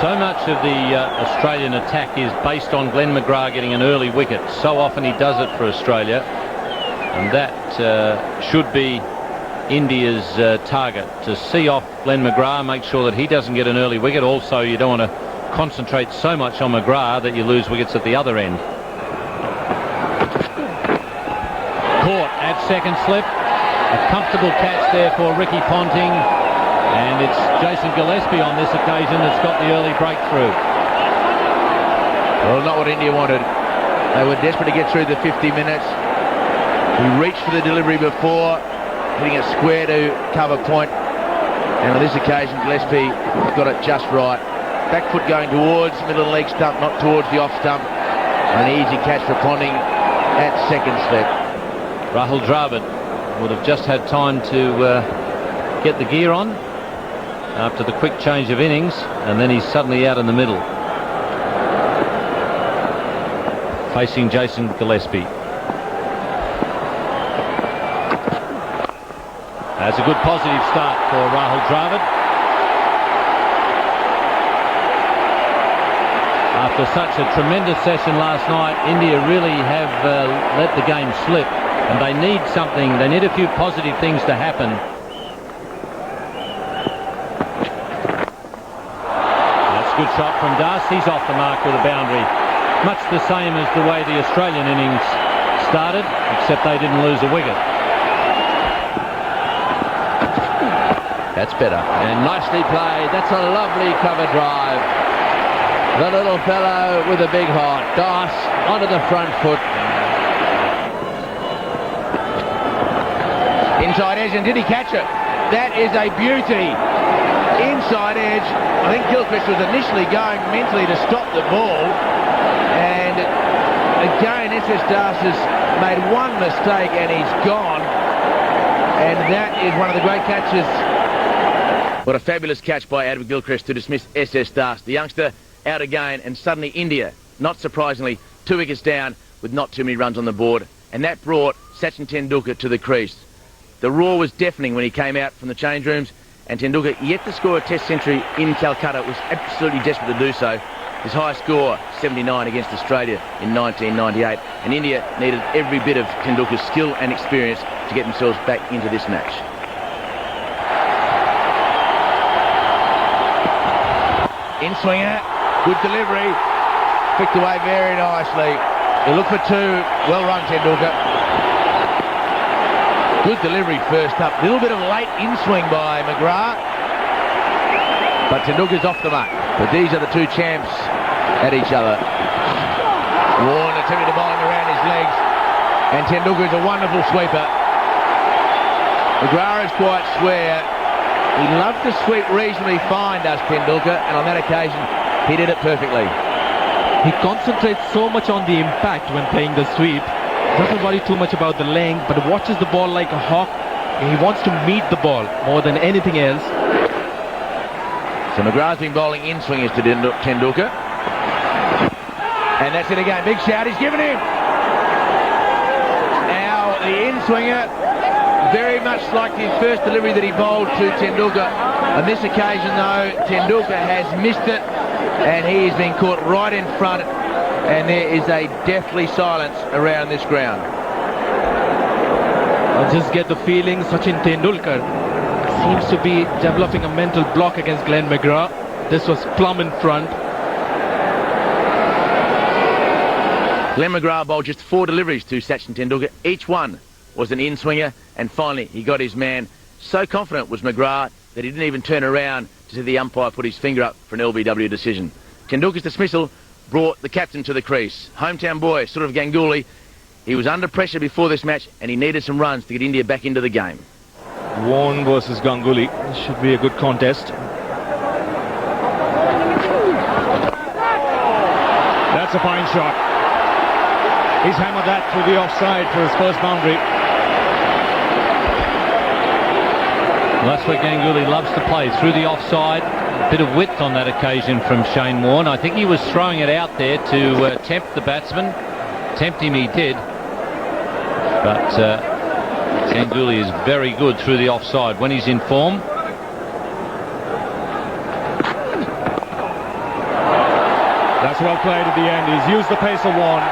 So much of the Australian attack is based on Glenn McGrath getting an early wicket. So often he does it for Australia. And that should be India's target, to see off Glenn McGrath, make sure that he doesn't get an early wicket. Also, you don't want to concentrate so much on McGrath that you lose wickets at the other end. Caught at second slip. A comfortable catch there for Ricky Ponting. And it's Jason Gillespie on this occasion that's got the early breakthrough. Well, not what India wanted. They were desperate to get through the 50 minutes. He reached for the delivery before, hitting it square to cover point. And on this occasion, Gillespie got it just right. Back foot going towards middle leg stump, not towards the off stump. An easy catch for Ponting at second slip. Rahul Dravid would have just had time to get the gear on after the quick change of innings, and then he's suddenly out in the middle, facing Jason Gillespie. That's a good positive start for Rahul Dravid. After such a tremendous session last night, India really have let the game slip, and they need something. They need a few positive things to happen good shot from Das. He's off the mark with a boundary. Much the same as the way the Australian innings started, except they didn't lose a wicket. That's better. And nicely played. That's a lovely cover drive. The little fellow with a big heart. Das onto the front foot. Inside edge, and did he catch it? That is a beauty. Inside edge. I think Gilchrist was initially going mentally to stop the ball. And again, SS Das has made one mistake and he's gone. And that is one of the great catches. What a fabulous catch by Adam Gilchrist to dismiss SS Das. The youngster out again, and suddenly India, not surprisingly, 2 wickets down with not too many runs on the board. And that brought Sachin Tendulkar to the crease. The roar was deafening when he came out from the change rooms, and Tendulkar, yet to score a test century in Calcutta, was absolutely desperate to do so. His highest score, 79 against Australia in 1998. And India needed every bit of Tendulkar's skill and experience to get themselves back into this match. In swinger, good delivery, picked away very nicely. He looked for two, well run Tendulkar. Good delivery first up, a little bit of late in swing by McGrath. But Tendulkar's off the mark. But these are the two champs at each other. Warren attempted to bowl him around his legs, and Tendulkar is a wonderful sweeper. McGrath is quite square. He loves to sweep reasonably fine, does Tendulkar, and on that occasion he did it perfectly. He concentrates so much on the impact when playing the sweep. Doesn't worry too much about the length, but watches the ball like a hawk. He wants to meet the ball more than anything else. So McGrath's been bowling in swingers to Tendulkar. And that's it again. Big shout. He's given him. Now the in swinger, very much like his first delivery that he bowled to Tendulkar. On this occasion, though, Tendulkar has missed it, and he has been caught right in front, and there is a deathly silence around this ground. I just get the feeling Sachin Tendulkar seems to be developing a mental block against Glenn McGrath. This was plumb in front. Glenn McGrath bowled just 4 deliveries to Sachin Tendulkar. Each one was an in-swinger, and finally he got his man. So confident was McGrath that he didn't even turn around to see the umpire put his finger up for an LBW decision. Tendulkar's dismissal brought the captain to the crease. Hometown boy, Sourav Ganguly. He was under pressure before this match, and he needed some runs to get India back into the game. Warren versus Ganguly. This should be a good contest. That's a fine shot. He's hammered that through the offside for his first boundary. Well, that's where Ganguly loves to play, through the offside. A bit of width on that occasion from Shane Warne. I think he was throwing it out there to tempt the batsman. Tempt him he did. But Ganguly is very good through the offside when he's in form. That's well played at the end. He's used the pace of Warne.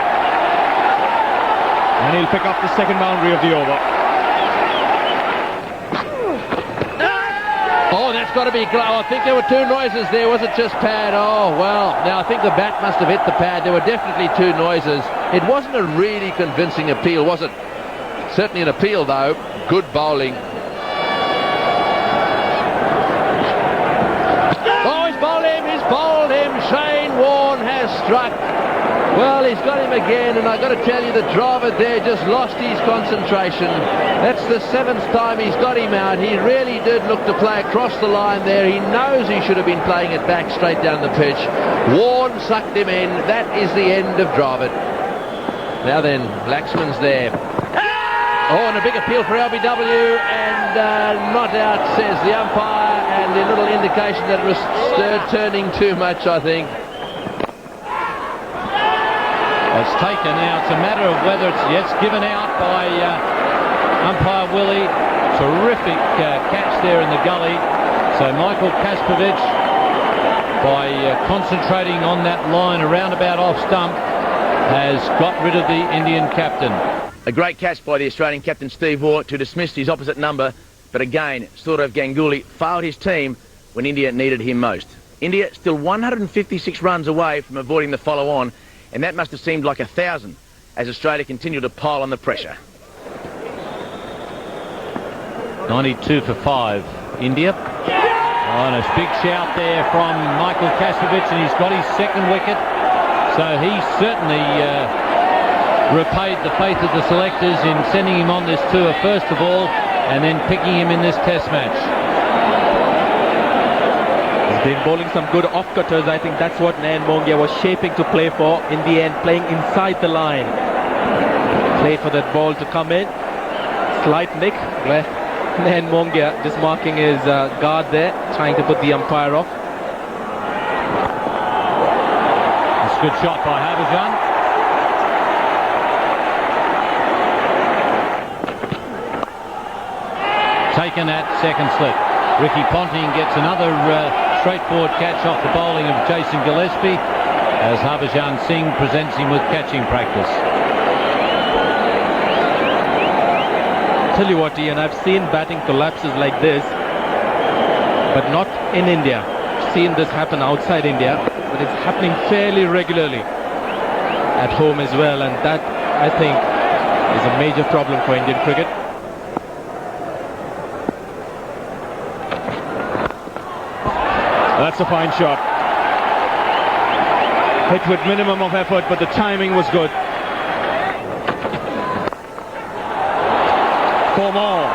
And he'll pick up the second boundary of the over. Oh, that's got to be... I think there were 2 noises there. Was it just pad? Oh, well. Now, I think the bat must have hit the pad. There were definitely 2 noises. It wasn't a really convincing appeal, was it? Certainly an appeal, though. Good bowling. Oh, he's bowled him. He's bowled him. Shane Warne has struck. Well, he's got him again, and I've got to tell you, the driver there just lost his concentration. That's the 7th time he's got him out. He really did look to play across the line there. He knows he should have been playing it back straight down the pitch. Warne sucked him in. That is the end of Dravid. Now then, Laxman's there. Oh, and a big appeal for LBW, and not out, says the umpire, and a little indication that it was turning too much, I think. It's taken now. It's a matter of whether it's given out by umpire Willie. Terrific catch there in the gully. So Michael Kaspovic, by concentrating on that line around about off stump, has got rid of the Indian captain. A great catch by the Australian captain Steve Waugh to dismiss his opposite number, but again, Sourav Ganguly failed his team when India needed him most. India still 156 runs away from avoiding the follow-on, and that must have seemed like 1,000 as Australia continued to pile on the pressure. 92 for 5, India. Oh, and a big shout there from Michael Kasovich, and he's got his second wicket. So he certainly repaid the faith of the selectors in sending him on this tour first of all, and then picking him in this test match. He's been bowling some good off-cutters. I think that's what Nan Mongia was shaping to play for in the end, playing inside the line. Played for that ball to come in. Slight nick. Nan Mongia just marking his guard there, trying to put the umpire off. That's a good shot by Harbhajan. Taken at second slip. Ricky Ponting gets another straightforward catch off the bowling of Jason Gillespie as Harbhajan Singh presents him with catching practice. Tell you what, Ian, I've seen batting collapses like this, but not in India. I've seen this happen outside India, but it's happening fairly regularly at home as well, and that, I think, is a major problem for Indian cricket. That's a fine shot. Hit with minimum of effort, but the timing was good. 4 more.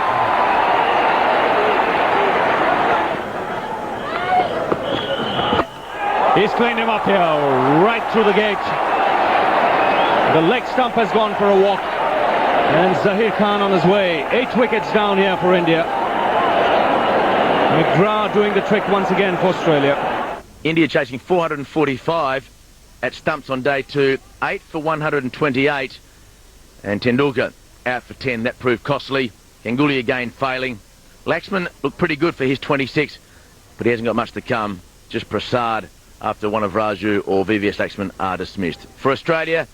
He's cleaned him up here, right through the gate. The leg stump has gone for a walk. And Zahir Khan on his way. 8 wickets down here for India. McGrath doing the trick once again for Australia. India chasing 445 at stumps on day 2, 8 for 128, and Tendulkar out for 10. That proved costly. Ganguly again failing. Laxman looked pretty good for his 26, but he hasn't got much to come. Just Prasad after one of Raju or VVS Laxman are dismissed. For Australia,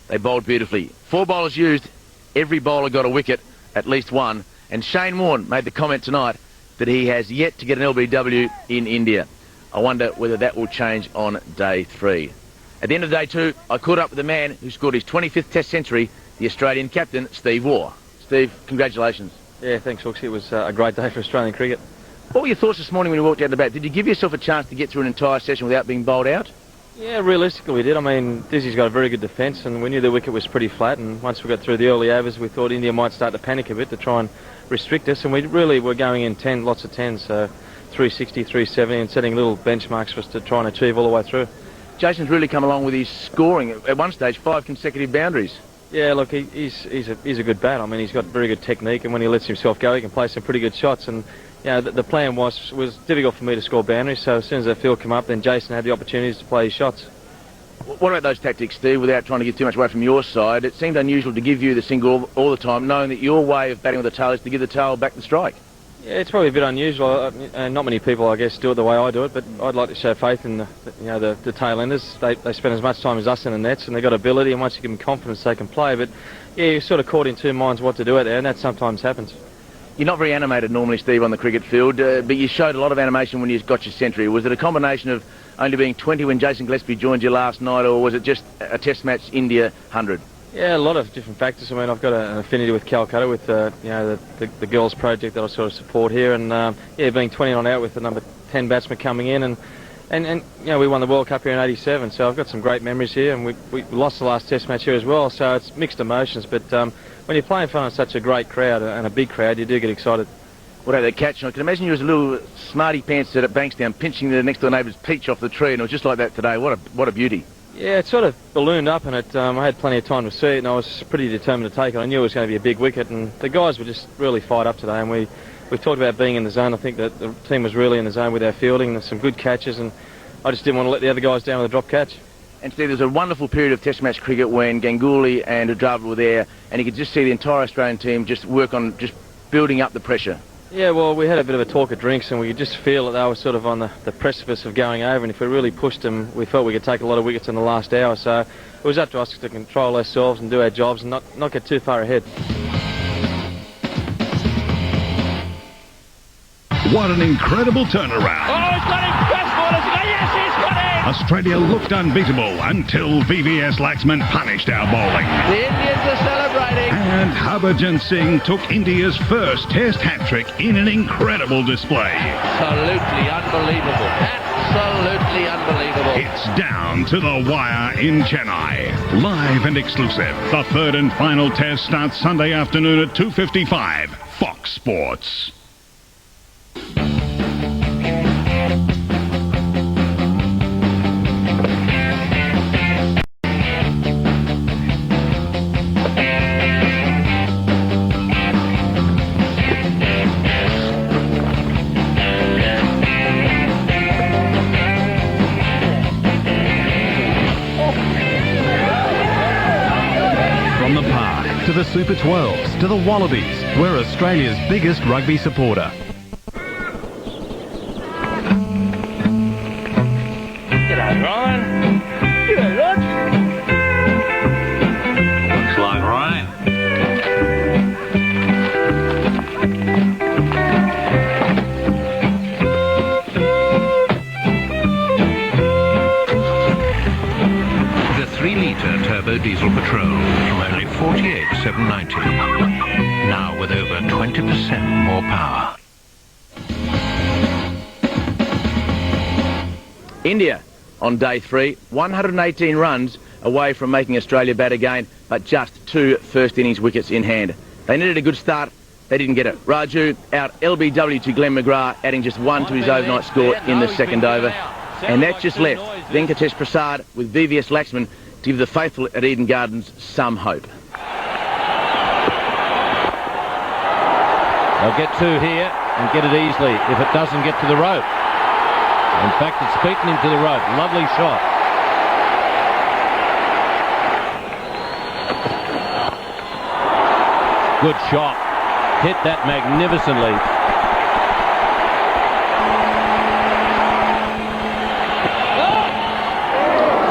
they bowled beautifully. 4 bowlers used. Every bowler got a wicket, at least one. And Shane Warne made the comment tonight that he has yet to get an LBW in India. I wonder whether that will change on day 3. At the end of day 2, I caught up with the man who scored his 25th Test century, the Australian captain, Steve Waugh. Steve, congratulations. Yeah, thanks, Hooks. It was a great day for Australian cricket. What were your thoughts this morning when you walked out the bat? Did you give yourself a chance to get through an entire session without being bowled out? Yeah, realistically we did. I mean, Dizzy's got a very good defence, and we knew the wicket was pretty flat, and once we got through the early overs, we thought India might start to panic a bit to try and restrict us, and we really were going in 10, lots of 10s, so 360, 370, and setting little benchmarks for us to try and achieve all the way through. Jason's really come along with his scoring. At one stage, 5 consecutive boundaries. Yeah, look, he's a good bat. I mean, he's got very good technique, and when he lets himself go, he can play some pretty good shots. And you know, the plan was difficult for me to score boundaries. So as soon as the field came up, then Jason had the opportunities to play his shots. What about those tactics, Steve? Without trying to give too much away from your side, it seemed unusual to give you the single all the time, knowing that your way of batting with the tail is to give the tail back the strike. Yeah, it's probably a bit unusual. Not many people, I guess, do it the way I do it, but I'd like to show faith in the tail enders. They spend as much time as us in the nets, and they've got ability, and once you give them confidence, they can play. But yeah, you're sort of caught in two minds what to do out there, and that sometimes happens. You're not very animated normally, Steve, on the cricket field, but you showed a lot of animation when you got your century. Was it a combination of only being 20 when Jason Gillespie joined you last night, or was it just a test match India 100? Yeah, a lot of different factors. I mean, I've got an affinity with Calcutta, with the girls' project that I sort of support here, and yeah, being 20 on out with the number 10 batsman coming in, and you know, we won the World Cup here in '87, so I've got some great memories here, and we lost the last Test match here as well, so it's mixed emotions. But when you're playing in front of such a great crowd and a big crowd, you do get excited. What about that catch? I can imagine you was a little smarty pants at Bankstown, pinching the next door neighbour's peach off the tree, and it was just like that today. What a beauty. Yeah, it sort of ballooned up, and I had plenty of time to see it, and I was pretty determined to take it. I knew it was going to be a big wicket, and the guys were just really fired up today, and we talked about being in the zone. I think that the team was really in the zone with our fielding. There's some good catches, and I just didn't want to let the other guys down with a drop catch. And Steve, there's a wonderful period of Test match cricket when Ganguly and Dravid were there, and you could just see the entire Australian team just work on just building up the pressure. Yeah, well, we had a bit of a talk at drinks, and we could just feel that they were sort of on the precipice of going over, and if we really pushed them, we felt we could take a lot of wickets in the last hour, so it was up to us to control ourselves and do our jobs and not get too far ahead. What an incredible turnaround. Oh, it's got him! Yes, he's got it! Australia looked unbeatable until VVS Laxman punished our bowling. The Indians are celebrating. And Harbhajan Singh took India's first Test hat-trick in an incredible display. Absolutely unbelievable. Absolutely unbelievable. It's down to the wire in Chennai. Live and exclusive. The third and final Test starts Sunday afternoon at 2:55. Fox Sports. To the Super 12s, to the Wallabies, we're Australia's biggest rugby supporter. G'day, Ryan. G'day, Rod. Looks like rain. The 3-litre turbo diesel Patrol from only $48,790. Now with over 20% more power. India on day 3, 118 runs away from making Australia bat again, but just 2 first innings wickets in hand. They needed a good start. They didn't get it. Raju out LBW to Glenn McGrath, adding just 1 to his overnight score in the second over. And that just left Venkatesh Prasad with VVS Laxman to give the faithful at Eden Gardens some hope. They'll get 2 here and get it easily if it doesn't get to the rope. In fact, it's beaten him to the rope. Lovely shot. Good shot. Hit that magnificently.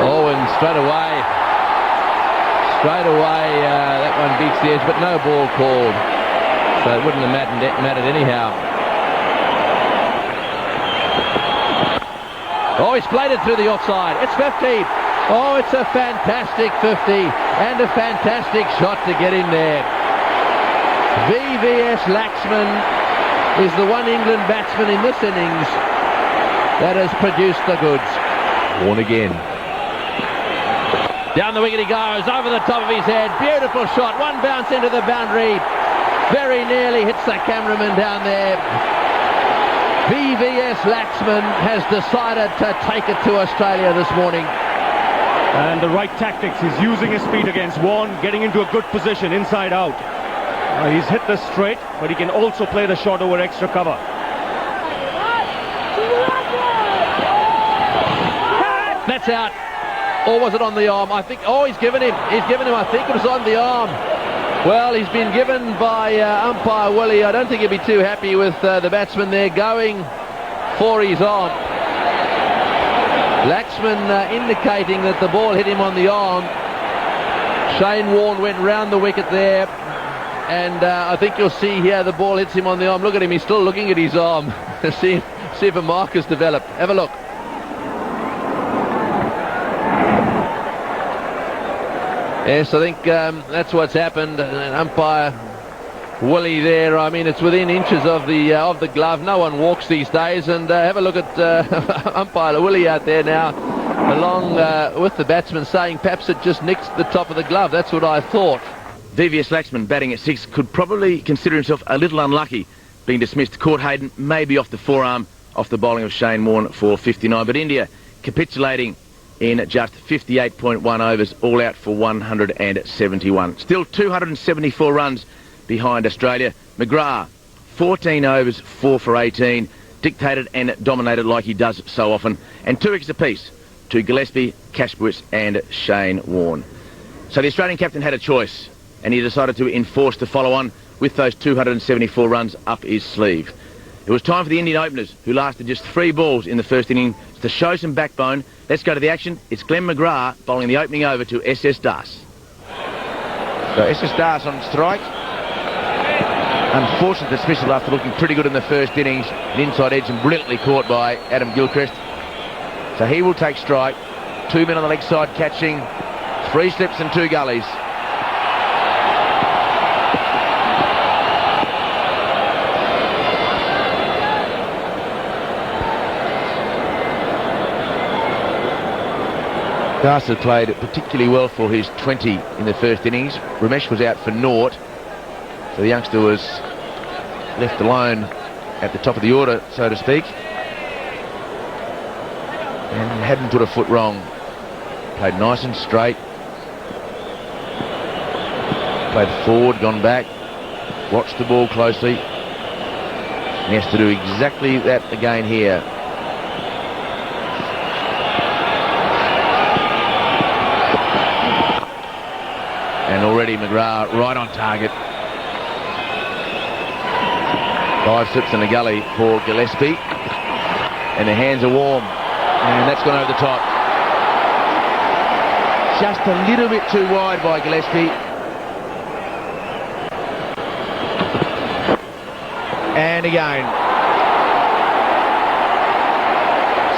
Oh, and straight away, that one beats the edge, but no ball called. So it wouldn't have mattered anyhow. Oh, he's played it through the offside. It's 50. Oh, it's a fantastic 50 and a fantastic shot to get in there. VVS Laxman is the one England batsman in this innings that has produced the goods. Warn again. Down the wicket he goes, over the top of his head. Beautiful shot. One bounce into the boundary. Very nearly hits the cameraman down there. VVS Laxman has decided to take it to Australia this morning. And the right tactics. He's using his speed against Warne, getting into a good position inside out. He's hit the straight, but he can also play the shot over extra cover. That's out. Or was it on the arm? I think, he's given him, I think it was on the arm. Well, he's been given by umpire Willie. I don't think he'll be too happy with the batsman there going for his arm. Laxman indicating that the ball hit him on the arm. Shane Warne went round the wicket there, and I think you'll see here the ball hits him on the arm. Look at him, he's still looking at his arm. see if a mark has developed. Have a look. Yes, I think that's what's happened. Umpire Willie there, I mean, it's within inches of the glove. No one walks these days, and have a look at umpire Willie out there now, along with the batsman, saying perhaps it just nicked the top of the glove. That's what I thought. VVS Laxman batting at 6 could probably consider himself a little unlucky being dismissed. Caught Hayden maybe off the forearm, off the bowling of Shane Warne for 59. But India capitulating in just 58.1 overs, all out for 171. Still 274 runs behind Australia. McGrath, 14 overs, 4 for 18, dictated and dominated like he does so often. And 2 wickets apiece to Gillespie, Kashbowitz and Shane Warne. So the Australian captain had a choice, and he decided to enforce the follow-on with those 274 runs up his sleeve. It was time for the Indian openers, who lasted just 3 balls in the first inning, to show some backbone. Let's go to the action. It's Glenn McGrath bowling the opening over to SS Das. So SS Das on strike. Unfortunate dismissal after looking pretty good in the first innings. An inside edge and brilliantly caught by Adam Gilchrist. So he will take strike. 2 men on the leg side catching. 3 slips and 2 gullies. Garza played particularly well for his 20 in the first innings. Ramesh was out for naught, so the youngster was left alone at the top of the order, so to speak, and hadn't put a foot wrong. Played nice and straight, played forward, gone back, watched the ball closely, and he has to do exactly that again here. And already McGrath right on target. 5 slips and a gully for Gillespie. And the hands are warm. And that's gone over the top. Just a little bit too wide by Gillespie. And again.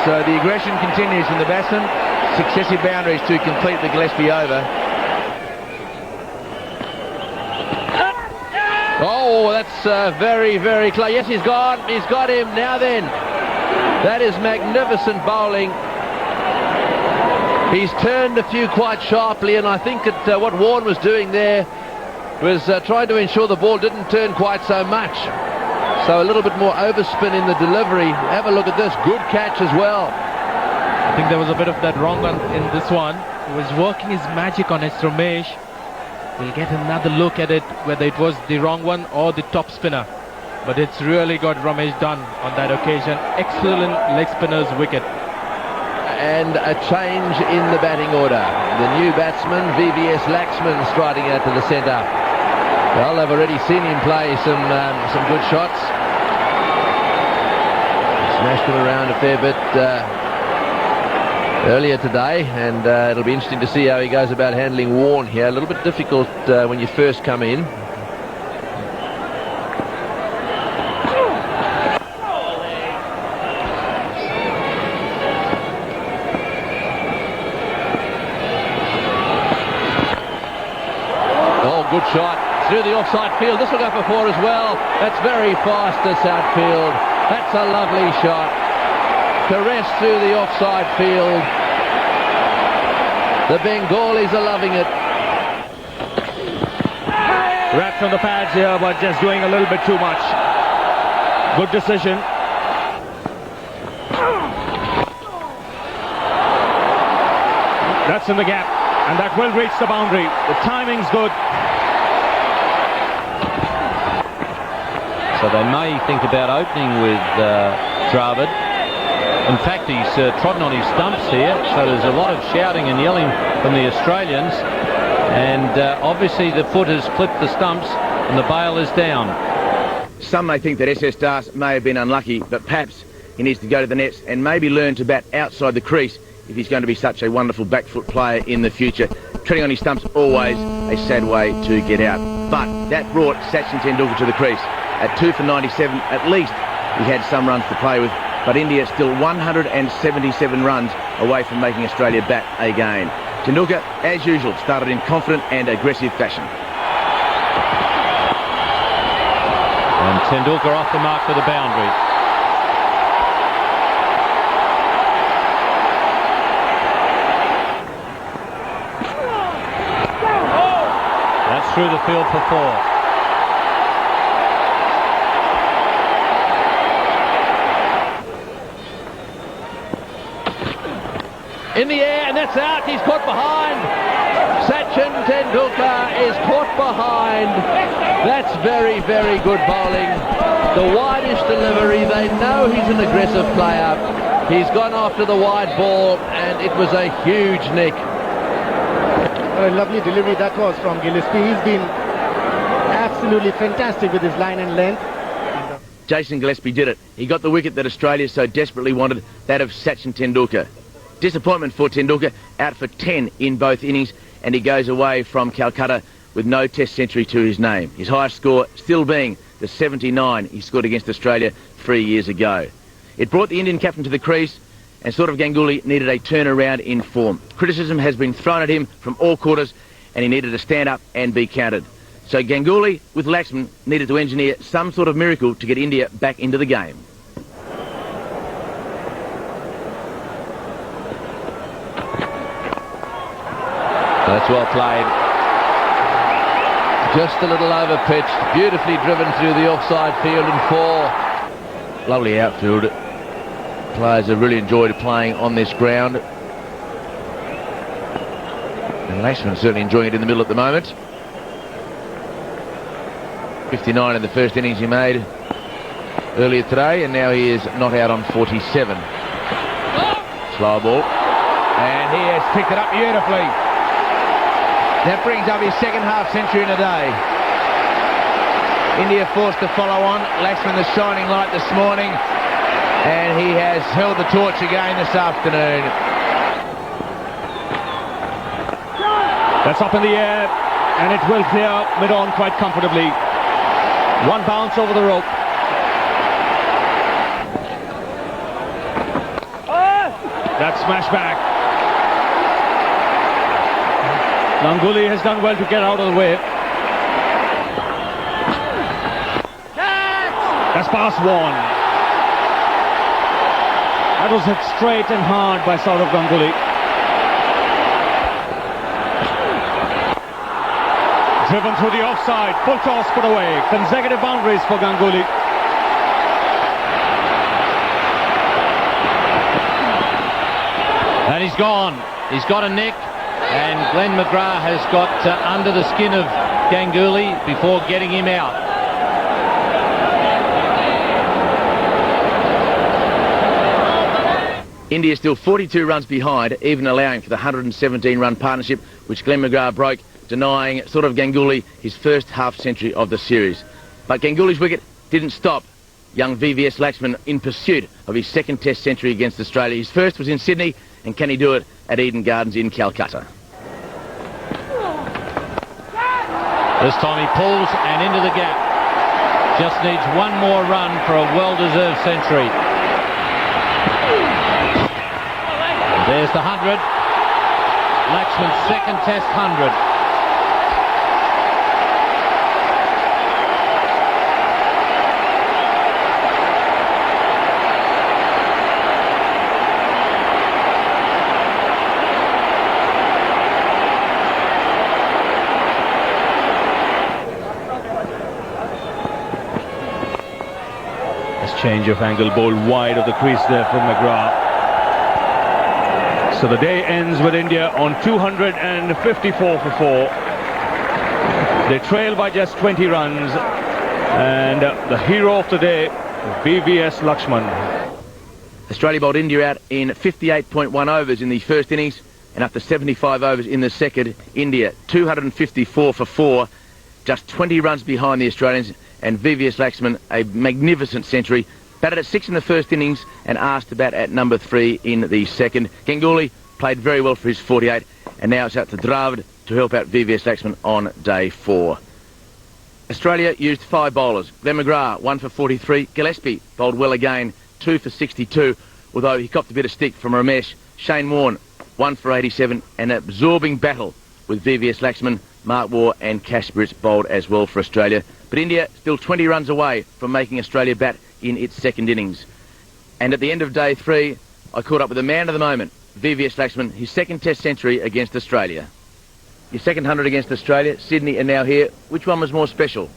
So the aggression continues from the batsman. Successive boundaries to complete the Gillespie over. Oh, that's very, very close. Yes, he's got him. Now then, that is magnificent bowling. He's turned a few quite sharply, and I think that what Warren was doing there was trying to ensure the ball didn't turn quite so much. So a little bit more overspin in the delivery. Have a look at this. Good catch as well. I think there was a bit of that wrong one in this one. He was working his magic on S. Ramesh. We'll get another look at it, whether it was the wrong one or the top spinner. But it's really got Ramesh done on that occasion. Excellent leg spinner's wicket. And a change in the batting order. The new batsman, VVS Laxman, striding out to the centre. Well, they've already seen him play some good shots. Smashed them around a fair bit earlier today, and it'll be interesting to see how he goes about handling Warren here. A little bit difficult when you first come in. Oh, good shot through the offside field. This will go for 4 as well. That's very fast, this outfield. That's a lovely shot. Caress through the offside field. The Bengalis are loving it. Wrapped on the pads here, but just doing a little bit too much. Good decision. That's in the gap, and that will reach the boundary. The timing's good. So they may think about opening with Dravid. In fact, he's trodden on his stumps here, so there's a lot of shouting and yelling from the Australians. And obviously the foot has clipped the stumps and the bail is down. Some may think that SS Das may have been unlucky, but perhaps he needs to go to the nets and maybe learn to bat outside the crease if he's going to be such a wonderful back foot player in the future. Treading on his stumps, always a sad way to get out. But that brought Sachin Tendulkar to the crease. At 2 for 97, at least he had some runs to play with. But India still 177 runs away from making Australia bat again. Tendulkar, as usual, started in confident and aggressive fashion. And Tendulkar off the mark for the boundary. That's through the field for 4. In the air, and that's out. He's caught behind. Sachin Tendulkar is caught behind. That's very, very good bowling. The widest delivery. They know he's an aggressive player. He's gone after the wide ball, and it was a huge nick. What a lovely delivery that was from Gillespie. He's been absolutely fantastic with his line and length. Jason Gillespie did it. He got the wicket that Australia so desperately wanted, that of Sachin Tendulkar. Disappointment for Tendulkar, out for 10 in both innings, and he goes away from Calcutta with no test century to his name. His highest score still being the 79 he scored against Australia 3 years ago. It brought the Indian captain to the crease, and Saurav Ganguly needed a turnaround in form. Criticism has been thrown at him from all quarters, and he needed to stand up and be counted. So Ganguly, with Laxman, needed to engineer some sort of miracle to get India back into the game. That's well played. Just a little over pitched, beautifully driven through the offside field and 4. Lovely outfield. Players have really enjoyed playing on this ground. And Laxman's certainly enjoying it in the middle at the moment. 59 in the first innings he made earlier today, and now he is not out on 47. Slow ball. And he has picked it up beautifully. That brings up his second half century in a day. India forced to follow on. Laxman the shining light this morning, and he has held the torch again this afternoon. That's up in the air, and it will clear mid-on quite comfortably. One bounce over the rope. That smash back. Ganguly has done well to get out of the way. That's past 1. That was hit straight and hard by Saurav Ganguly. Driven through the offside, full toss put away. Consecutive boundaries for Ganguly. And he's gone. He's got a nick, and Glenn McGrath has got under the skin of Ganguly before getting him out. India is still 42 runs behind, even allowing for the 117-run partnership which Glenn McGrath broke, denying Saurav Ganguly his first half-century of the series. But Ganguly's wicket didn't stop young VVS Laxman in pursuit of his second Test century against Australia. His first was in Sydney, and can he do it at Eden Gardens in Calcutta? This time he pulls and into the gap. Just needs one more run for a well-deserved century. There's the 100. Laxman's second Test 100. Change of angle, ball wide of the crease there from McGrath. So the day ends with India on 254 for 4. They trail by just 20 runs, and the hero of the day, VVS Laxman. Australia bowled India out in 58.1 overs in the first innings and up to 75 overs in the second. India 254 for 4, just 20 runs behind the Australians, and VVS Laxman a magnificent century. Batted at 6 in the first innings and asked to bat at number 3 in the second. Ganguly played very well for his 48, and now it's out to Dravid to help out VVS Laxman on day 4. Australia used 5 bowlers. Glenn McGrath 1 for 43. Gillespie bowled well again, 2 for 62, although he copped a bit of stick from Ramesh. Shane Warne 1 for 87, an absorbing battle with VVS Laxman. Mark Waugh and Cash Brits bowled as well for Australia. But India still 20 runs away from making Australia bat in its second innings. And at the end of day 3, I caught up with the man of the moment, VVS Laxman, his second Test century against Australia. Your second 100 against Australia, Sydney and now here. Which one was more special?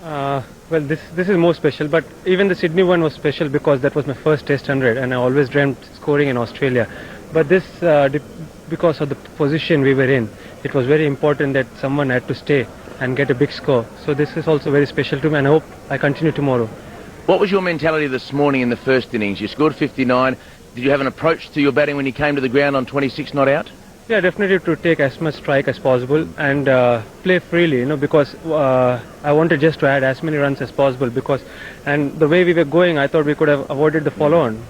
Well, this is more special, but even the Sydney one was special because that was my first Test 100, and I always dreamt scoring in Australia. But this, because of the position we were in, it was very important that someone had to stay and get a big score. So this is also very special to me, and I hope I continue tomorrow. What was your mentality this morning in the first innings? You scored 59. Did you have an approach to your batting when you came to the ground on 26 not out? Yeah, definitely to take as much strike as possible and play freely, because I wanted just to add as many runs as possible, and the way we were going, I thought we could have avoided the follow-on.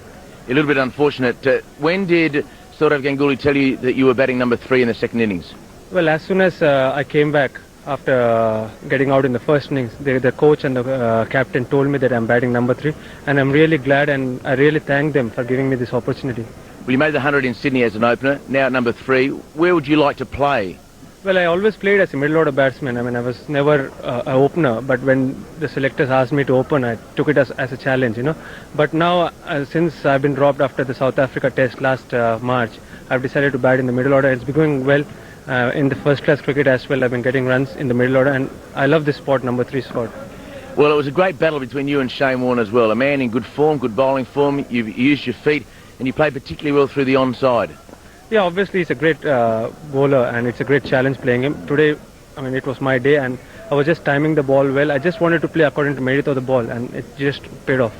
A little bit unfortunate. When did Saurav Ganguly tell you that you were batting number 3 in the second innings? Well, as soon as I came back after getting out in the first innings, the coach and the captain told me that I'm batting number 3, and I'm really glad, and I really thank them for giving me this opportunity. Well, you made the 100 in Sydney as an opener, now at number 3. Where would you like to play? Well, I always played as a middle order batsman. I mean, I was never an opener, but when the selectors asked me to open, I took it as a challenge, you know. But now, since I've been dropped after the South Africa test last March, I've decided to bat in the middle order. It's been going well in the first class cricket as well. I've been getting runs in the middle order, and I love this spot, number 3 spot. Well, it was a great battle between you and Shane Warne as well. A man in good form, good bowling form. You've used your feet, and you played particularly well through the onside. Yeah, obviously he's a great bowler, and it's a great challenge playing him. Today, I mean, it was my day, and I was just timing the ball well. I just wanted to play according to merit of the ball, and it just paid off.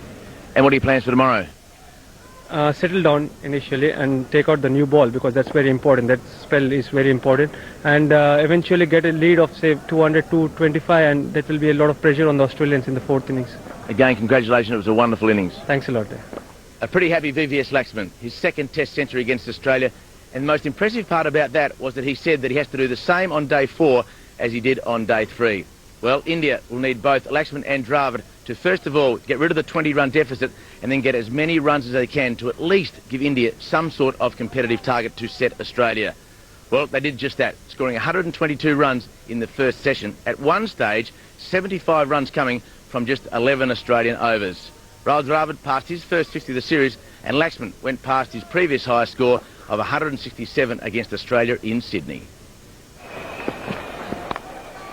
And what are your plans for tomorrow? Settle down initially and take out the new ball, because that's very important. That spell is very important, and eventually get a lead of, say, 200, 225, and that will be a lot of pressure on the Australians in the 4th innings. Again, congratulations. It was a wonderful innings. Thanks a lot. A pretty happy VVS Laxman, his 2nd test century against Australia. And the most impressive part about that was that he said that he has to do the same on day 4 as he did on day 3. Well, India will need both Laxman and Dravid to first of all get rid of the 20-run deficit and then get as many runs as they can to at least give India some sort of competitive target to set Australia. Well, they did just that, scoring 122 runs in the first session. At one stage, 75 runs coming from just 11 Australian overs. Rahul Dravid passed his first 50 of the series, and Laxman went past his previous highest score of 167 against Australia in Sydney.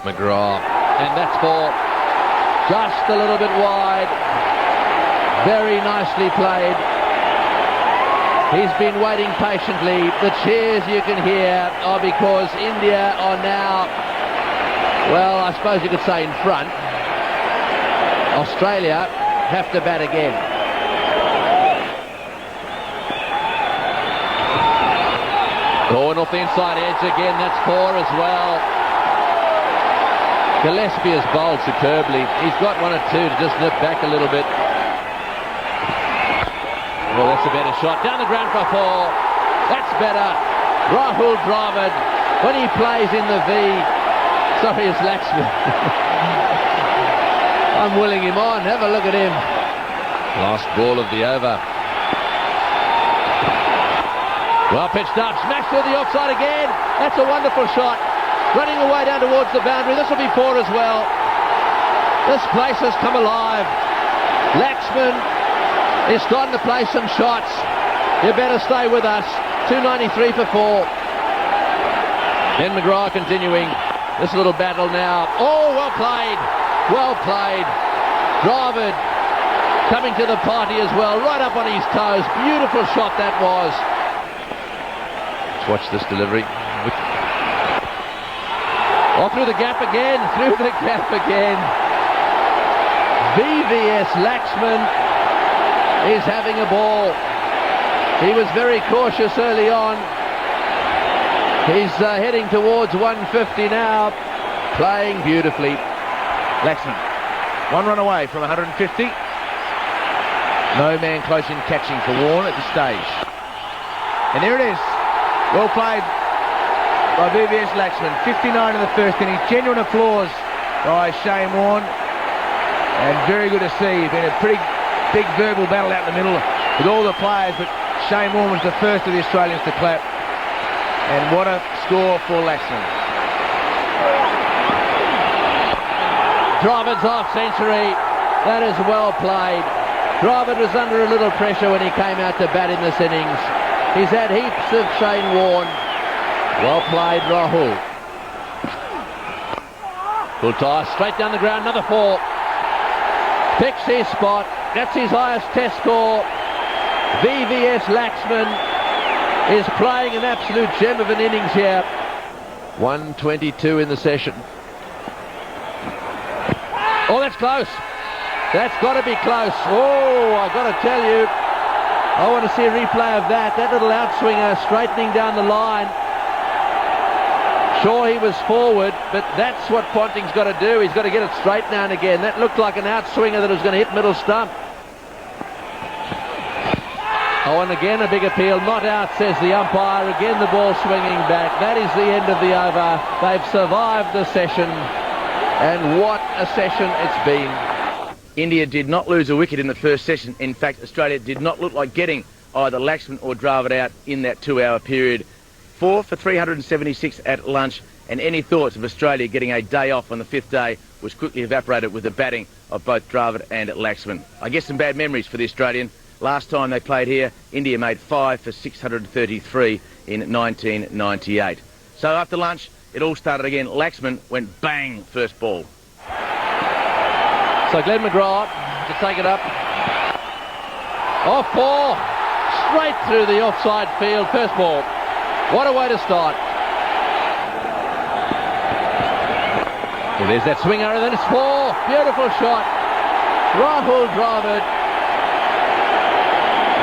McGraw, and that's for just a little bit wide. Very nicely played. He's been waiting patiently. The cheers you can hear are because India are now, well, I suppose you could say in front. Australia have to bat again. Going off the inside edge again, that's 4 as well. Gillespie has bowled superbly. He's got 1 or 2 to just nip back a little bit. Well, that's a better shot. Down the ground for 4. That's better. Rahul Dravid, when he plays in the V. Sorry, it's Laxman. I'm willing him on. Have a look at him. Last ball of the over. Well pitched up, smashed through the offside again. That's a wonderful shot. Running away down towards the boundary. This will be 4 as well. This place has come alive. Laxman is starting to play some shots. You better stay with us. 293 for 4. Then McGraw continuing this little battle now. Oh, well played. Well played. Dravid coming to the party as well. Right up on his toes. Beautiful shot that was. Let's watch this delivery. Oh, through the gap again. Through the gap again. VVS Laxman is having a ball. He was very cautious early on. He's heading towards 150 now. Playing beautifully. Laxman, 1 run away from 150. No man close in catching for Warne at this stage. And there it is. Well played by VVS Laxman. 59 in the first inning. Genuine applause by Shane Warne. And very good to see. Been a pretty big verbal battle out in the middle with all the players, but Shane Warne was the first of the Australians to clap. And what a score for Laxman. Dravid's half century. That is well played. Dravid was under a little pressure when he came out to bat in this innings. He's had heaps of Shane Warne. Well played, Rahul. Full toss, straight down the ground, another 4. Picks his spot. That's his highest test score. VVS Laxman is playing an absolute gem of an innings here. 122 in the session. Oh, that's close. That's got to be close. Oh, I've got to tell you, I want to see a replay of that. That little outswinger straightening down the line. Sure, he was forward, but that's what Ponting's got to do. He's got to get it straight now and again. That looked like an outswinger that was going to hit middle stump. Oh, and again a big appeal. Not out, says the umpire. Again the ball swinging back. That is the end of the over. They've survived the session. And what a session it's been. India did not lose a wicket in the first session. In fact, Australia did not look like getting either Laxman or Dravid out in that 2-hour period. 4 for 376 at lunch, and any thoughts of Australia getting a day off on the 5th day was quickly evaporated with the batting of both Dravid and Laxman. I guess some bad memories for the Australian. Last time they played here, India made 5 for 633 in 1998. So after lunch, it all started again. Laxman went bang first ball. So Glenn McGrath to take it up. Off ball, straight through the offside field, first ball. What a way to start. Well, there's that swinger, and then it's 4. Beautiful shot. Rahul Dravid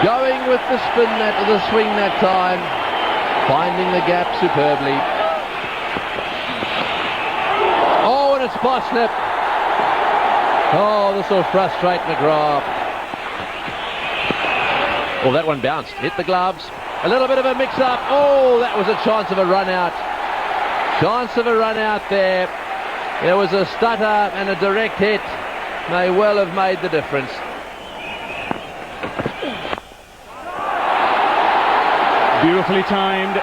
going with the spin, the swing that time, finding the gap superbly. Oh, and it's by slip. Oh, this will frustrate McGrath. Oh, that one bounced, hit the gloves. A little bit of a mix-up. Oh, that was a chance of a run-out. Chance of a run-out there. There was a stutter and a direct hit. May well have made the difference. Beautifully timed.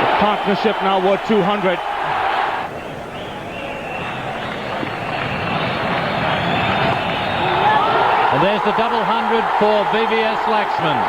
The partnership now worth 200. And there's the double 100 for VVS Laxman.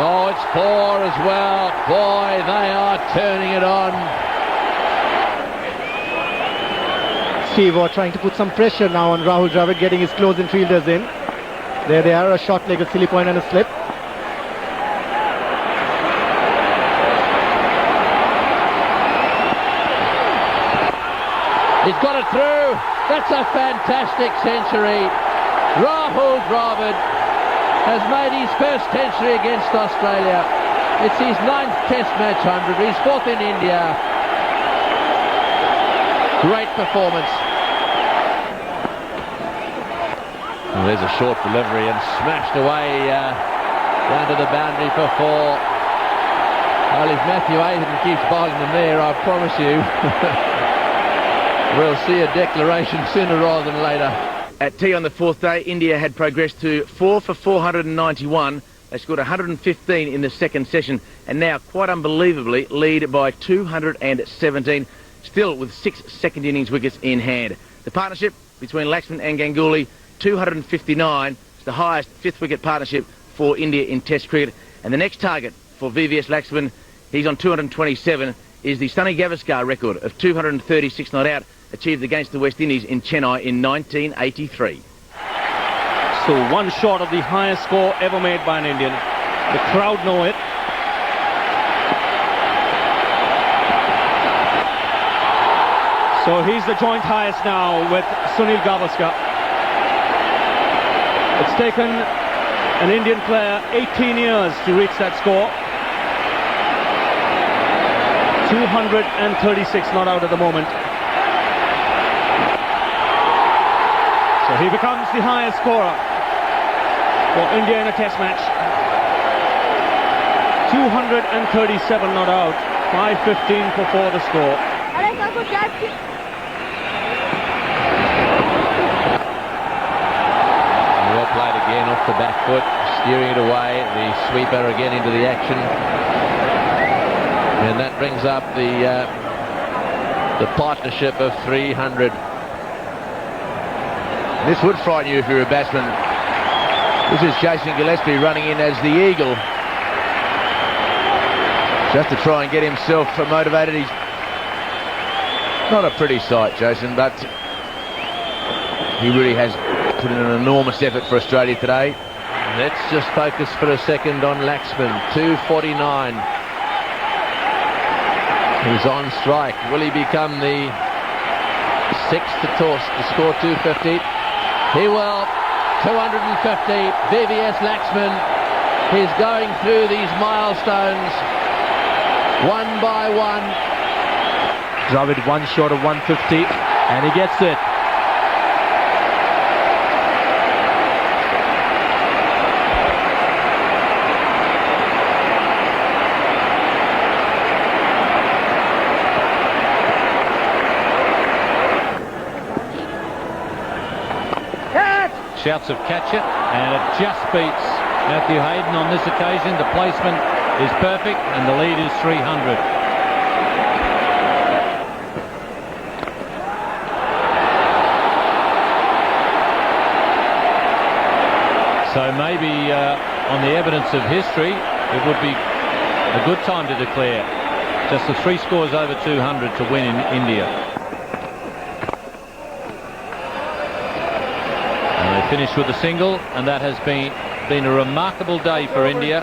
Oh, it's 4 as well. Boy, they are turning it on. Steve Waugh trying to put some pressure now on Rahul Dravid, getting his close-in fielders in. There they are, a short leg, a silly point and a slip. He's got it through. That's a fantastic century. Rahul Dravid has made his first century against Australia. It's his 9th Test match 100. He's 4th in India. Great performance. Well, there's a short delivery and smashed away down to the boundary for 4. Well, if Matthew Ayden keeps bowling them there, I promise you, we'll see a declaration sooner rather than later. At tea on the 4th day, India had progressed to 4 for 491. They scored 115 in the second session, and now, quite unbelievably, lead by 217. Still with 6 second innings wickets in hand. The partnership between Laxman and Ganguly, 259. It's the highest 5th wicket partnership for India in Test cricket. And the next target for VVS Laxman, he's on 227, is the Sunny Gavaskar record of 236 not out, achieved against the West Indies in Chennai in 1983. So one short of the highest score ever made by an Indian. The crowd know it. So he's the joint highest now with Sunil Gavaskar. It's taken an Indian player 18 years to reach that score. 236 not out at the moment. So he becomes the highest scorer for India in a Test match. 237 not out. 5:15 for 4 the score. Well played again off the back foot, steering it away. The sweeper again into the action. And that brings up the partnership of 300. This would frighten you if you're a batsman. This is Jason Gillespie running in as the Eagle. Just to try and get himself motivated. He's not a pretty sight, Jason, but he really has put in an enormous effort for Australia today. Let's just focus for a second on Laxman. 249. He's on strike. Will he become the 6th to toss to score 250? He will. 250. VVS Laxman is going through these milestones one by one. Dravid one short of 150, and he gets it. Shouts of catch it, and it just beats Matthew Hayden on this occasion. The placement is perfect, and the lead is 300. So maybe on the evidence of history, it would be a good time to declare just the 3 scores over 200 to win in India. And they finish with a single, and that has been a remarkable day for India.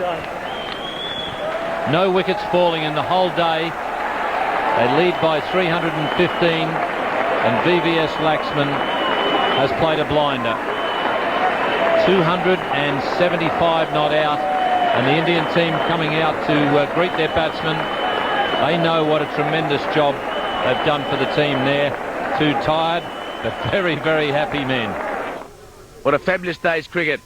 No wickets falling in the whole day. They lead by 315, and VVS Laxman has played a blinder. 275 not out, and the Indian team coming out to greet their batsmen. They know what a tremendous job they've done for the team there. 2 tired, but very, very happy men. What a fabulous day's cricket.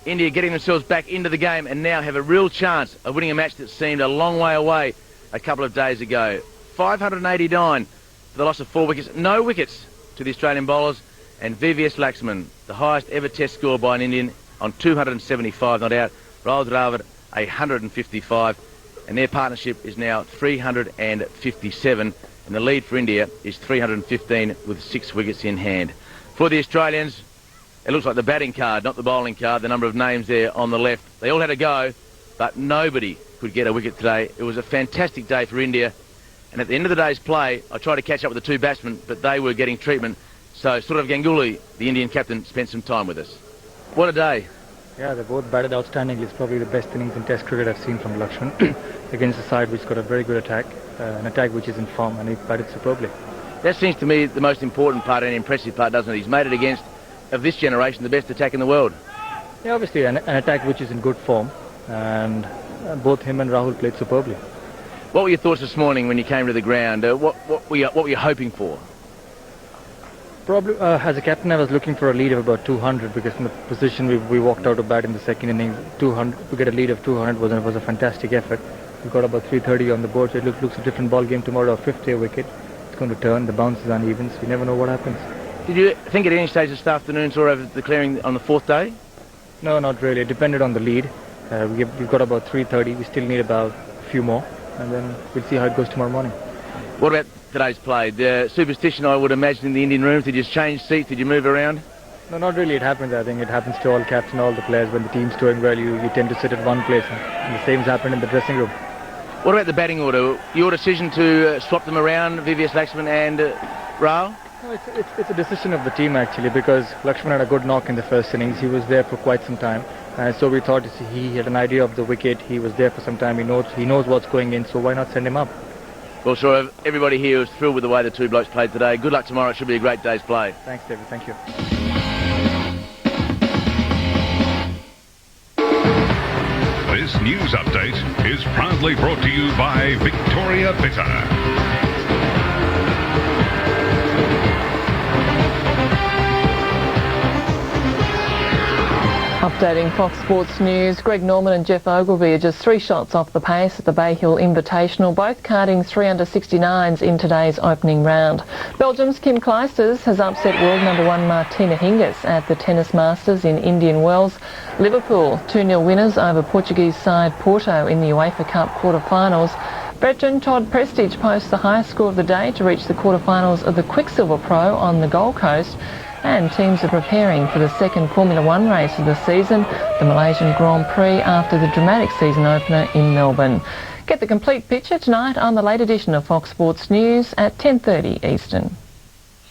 India getting themselves back into the game and now have a real chance of winning a match that seemed a long way away a couple of days ago. 589 for the loss of 4 wickets. No wickets to the Australian bowlers, and VVS Laxman, the highest ever test score by an Indian, on 275 not out. Rahul Dravid 155, and their partnership is now 357, and the lead for India is 315 with 6 wickets in hand. For the Australians, it looks like the batting card, not the bowling card. The number of names there on the left, they all had a go, but nobody could get a wicket today. It was a fantastic day for India, and at the end of the day's play, I tried to catch up with the 2 batsmen, but they were getting treatment. So Saurav Ganguly, the Indian captain, spent some time with us. What a day. Yeah, they both batted outstandingly. It's probably the best innings in Test cricket I've seen from Laxman against a side which got a very good attack, an attack which is in form, and he batted superbly. That seems to me the most important part and impressive part, doesn't it? He's made it against, of this generation, the best attack in the world. Yeah, obviously an attack which is in good form, and both him and Rahul played superbly. What were your thoughts this morning when you came to the ground? What were you hoping for? Probably, as a captain, I was looking for a lead of about 200, because in the position we walked out to bat in the second innings, 200 to get a lead of 200 was a fantastic effort. We got about 330 on the board, so it looks a different ball game tomorrow. A 50th wicket, it's going to turn. The bounce is uneven, so you never know what happens. Did you think at any stage this afternoon or over declaring on the 4th day? No, not really. It depended on the lead. We've got about 330. We still need about a few more, and then we'll see how it goes tomorrow morning. What about today's play? The superstition, I would imagine, in the Indian rooms, did you change seats? Did you move around? No, not really. It happens. I think it happens to all captains, all the players. When the team's doing well, you tend to sit at one place, and the same's happened in the dressing room. What about the batting order? Your decision to swap them around, VVS Laxman and Rahul? No, it's a decision of the team, actually, because Laxman had a good knock in the first innings. He was there for quite some time, and so we thought he had an idea of the wicket. He was there for some time. He knows what's going in, so why not send him up? Well, sure, everybody here is thrilled with the way the 2 blokes played today. Good luck tomorrow. It should be a great day's play. Thanks, David. Thank you. This news update is proudly brought to you by Victoria Bitter. Updating Fox Sports News, Greg Norman and Jeff Ogilvy are just 3 shots off the pace at the Bay Hill Invitational, both carding 3 under 69s in today's opening round. Belgium's Kim Clijsters has upset world number 1 Martina Hingis at the Tennis Masters in Indian Wells. Liverpool 2-0 winners over Portuguese side Porto in the UEFA Cup quarter-finals. Veteran Todd Prestige posts the highest score of the day to reach the quarter-finals of the Quicksilver Pro on the Gold Coast. And teams are preparing for the second Formula 1 race of the season, the Malaysian Grand Prix, after the dramatic season opener in Melbourne. Get the complete picture tonight on the late edition of Fox Sports News at 10:30 Eastern.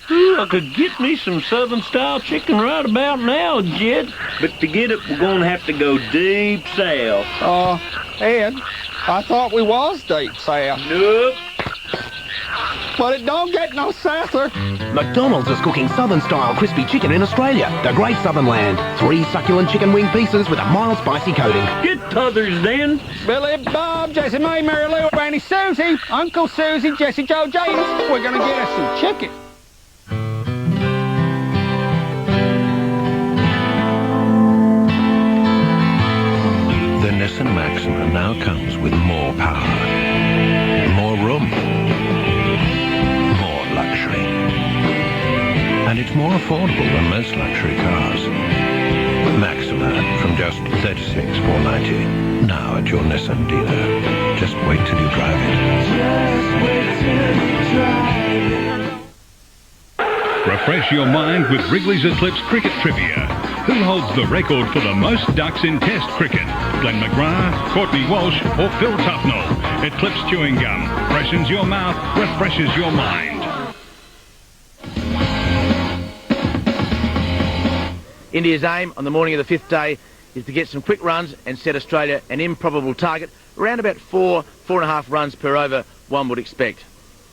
I could get me some Southern-style chicken right about now, Jed. But to get it, we're going to have to go deep south. Ed, I thought we was deep south. Nope. But it don't get no souther. McDonald's is cooking Southern-style crispy chicken in Australia, the great Southern land. 3 succulent chicken wing pieces with a mild spicy coating. Get t'others then. Billy, Bob, Jesse, May, Mary Lou, Granny Susie, Uncle Susie, Jesse, Joe, Jadis. We're going to get us some chicken. The Nissan Maxima now comes with more power, more room, more luxury. And it's more affordable than most luxury cars. just $36,490. Now at your Nissan dealer. Just wait till you drive it. Refresh your mind with Wrigley's Eclipse Cricket Trivia. Who holds the record for the most ducks in Test cricket? Glenn McGrath, Courtney Walsh or Phil Tufnell? Eclipse Chewing Gum. Freshens your mouth, refreshes your mind. India's aim on the morning of the fifth day is to get some quick runs and set Australia an improbable target, around about 4.5 runs per over, one would expect.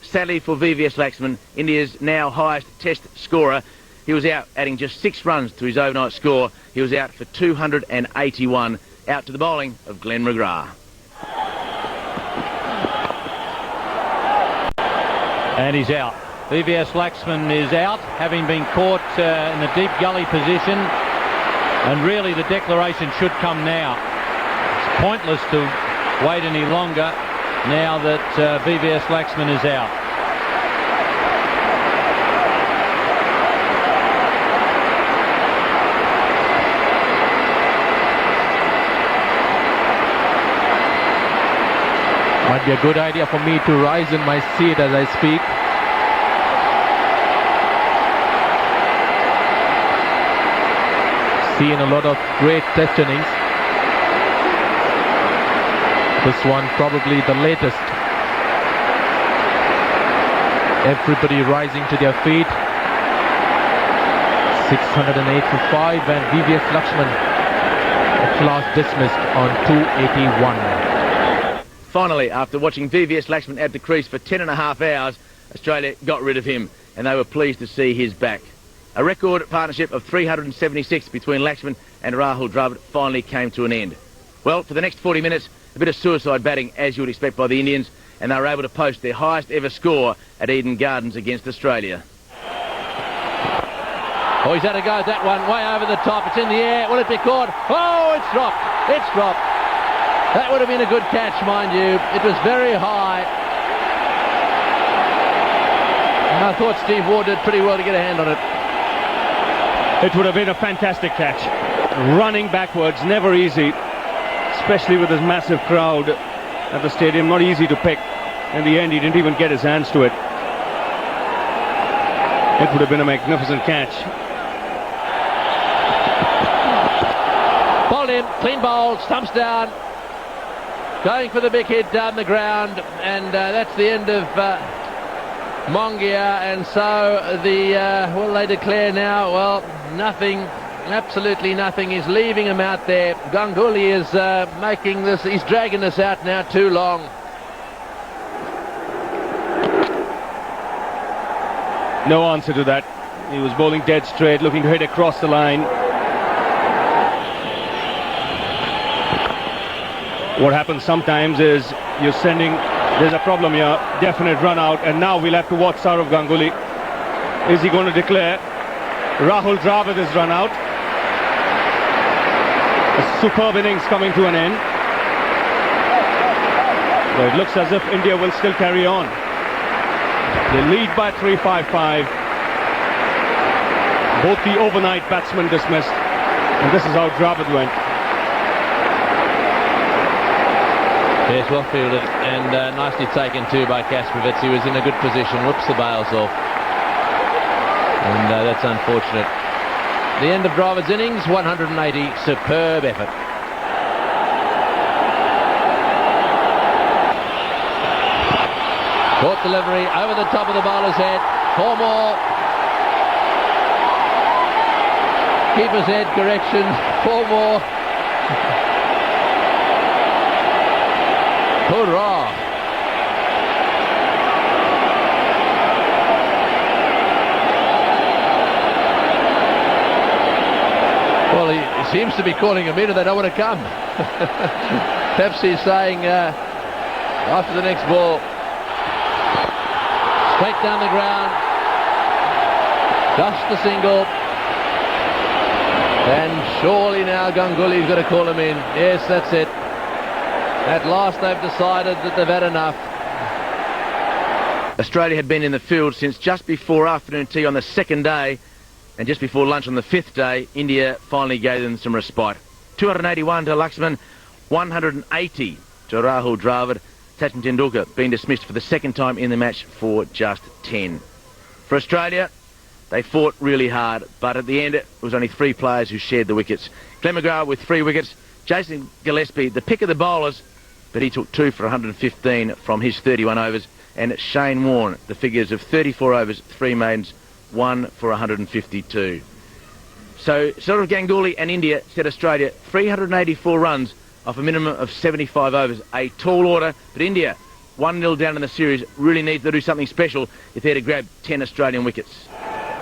Sadly for VVS Laxman, India's now highest Test scorer, he was out adding just 6 runs to his overnight score. He was out for 281, out to the bowling of Glenn McGrath. And he's out. VVS Laxman is out, having been caught in a deep gully position, and really the declaration should come now. It's pointless to wait any longer now that VVS Laxman is out. Might be a good idea for me to rise in my seat as I speak. Seen a lot of great Test innings. This one probably the latest. Everybody rising to their feet. 608 for 5, and VVS Laxman at last dismissed on 281. Finally, after watching VVS Laxman at the crease for 10.5 hours, Australia got rid of him, and they were pleased to see his back. A record partnership of 376 between Laxman and Rahul Dravid finally came to an end. Well, for the next 40 minutes, a bit of suicide batting, as you would expect by the Indians, and they were able to post their highest ever score at Eden Gardens against Australia. Oh, he's had a go at that one, way over the top. It's in the air. Will it be caught? Oh, it's dropped. It's dropped. That would have been a good catch, mind you. It was very high. And I thought Steve Ward did pretty well to get a hand on it. It would have been a fantastic catch. Running backwards, never easy, especially with this massive crowd at the stadium. Not easy to pick. In the end, he didn't even get his hands to it. It would have been a magnificent catch. Bowled in, clean bowl, stumps down. Going for the big hit down the ground, and that's the end of Mongia, and so the, what will they declare now? Well, nothing, absolutely nothing is leaving him out there. Ganguly is making this, he's dragging this out now too long. No answer to that. He was bowling dead straight, looking to hit across the line. What happens sometimes is you're sending, there's a problem here, definite run out, and now we'll have to watch Sourav Ganguly. Is he going to declare? Rahul Dravid is run out. A superb innings coming to an end. But it looks as if India will still carry on. They lead by 355. Both the overnight batsmen dismissed, and this is how Dravid went. Yes, well fielded and nicely taken too by Kasparov. He was in a good position, whoops the bails off. And that's unfortunate. The end of Dravid's innings, 180, superb effort. Caught delivery over the top of the bowler's head. 4 more. Keeper's head correction. 4 more. Hurrah! Well, he seems to be calling them in and they don't want to come. Perhaps he's saying after the next ball, straight down the ground, just a single, and surely now Ganguly's got to call him in. Yes, that's it. At last they've decided that they've had enough. Australia had been in the field since just before afternoon tea on the second day, and just before lunch on the fifth day, India finally gave them some respite. 281 to Laxman, 180 to Rahul Dravid. Sachin Tendulkar being dismissed for the second time in the match for just 10. For Australia, they fought really hard, but at the end it was only 3 players who shared the wickets. Glenn McGrath with 3 wickets, Jason Gillespie, the pick of the bowlers, but he took 2 for 115 from his 31 overs, and Shane Warne, the figures of 34 overs, 3 maidens, 1 for 152. So Sourav Ganguly and India set Australia 384 runs off a minimum of 75 overs. A tall order, but India, 1-0 down in the series, really needs to do something special if they're to grab 10 Australian wickets.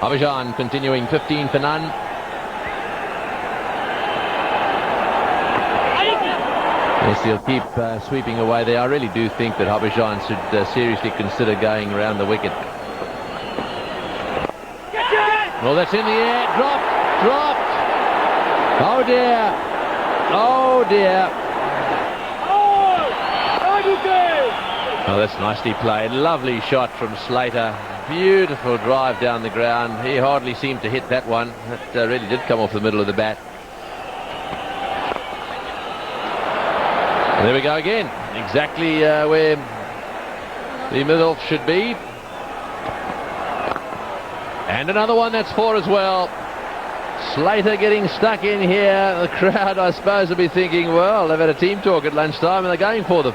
Harbhajan continuing 15 for none. Yes, he'll keep sweeping away there. I really do think that Harbhajan should seriously consider going around the wicket. Well, that's in the air. Dropped. Oh, dear. Oh, dear. Oh, that's nicely played. Lovely shot from Slater. Beautiful drive down the ground. He hardly seemed to hit that one. That really did come off the middle of the bat. There we go again. Exactly where the middle should be. And another one, that's 4 as well. Slater getting stuck in here. The crowd, I suppose, will be thinking, well, they've had a team talk at lunchtime and they're going for them.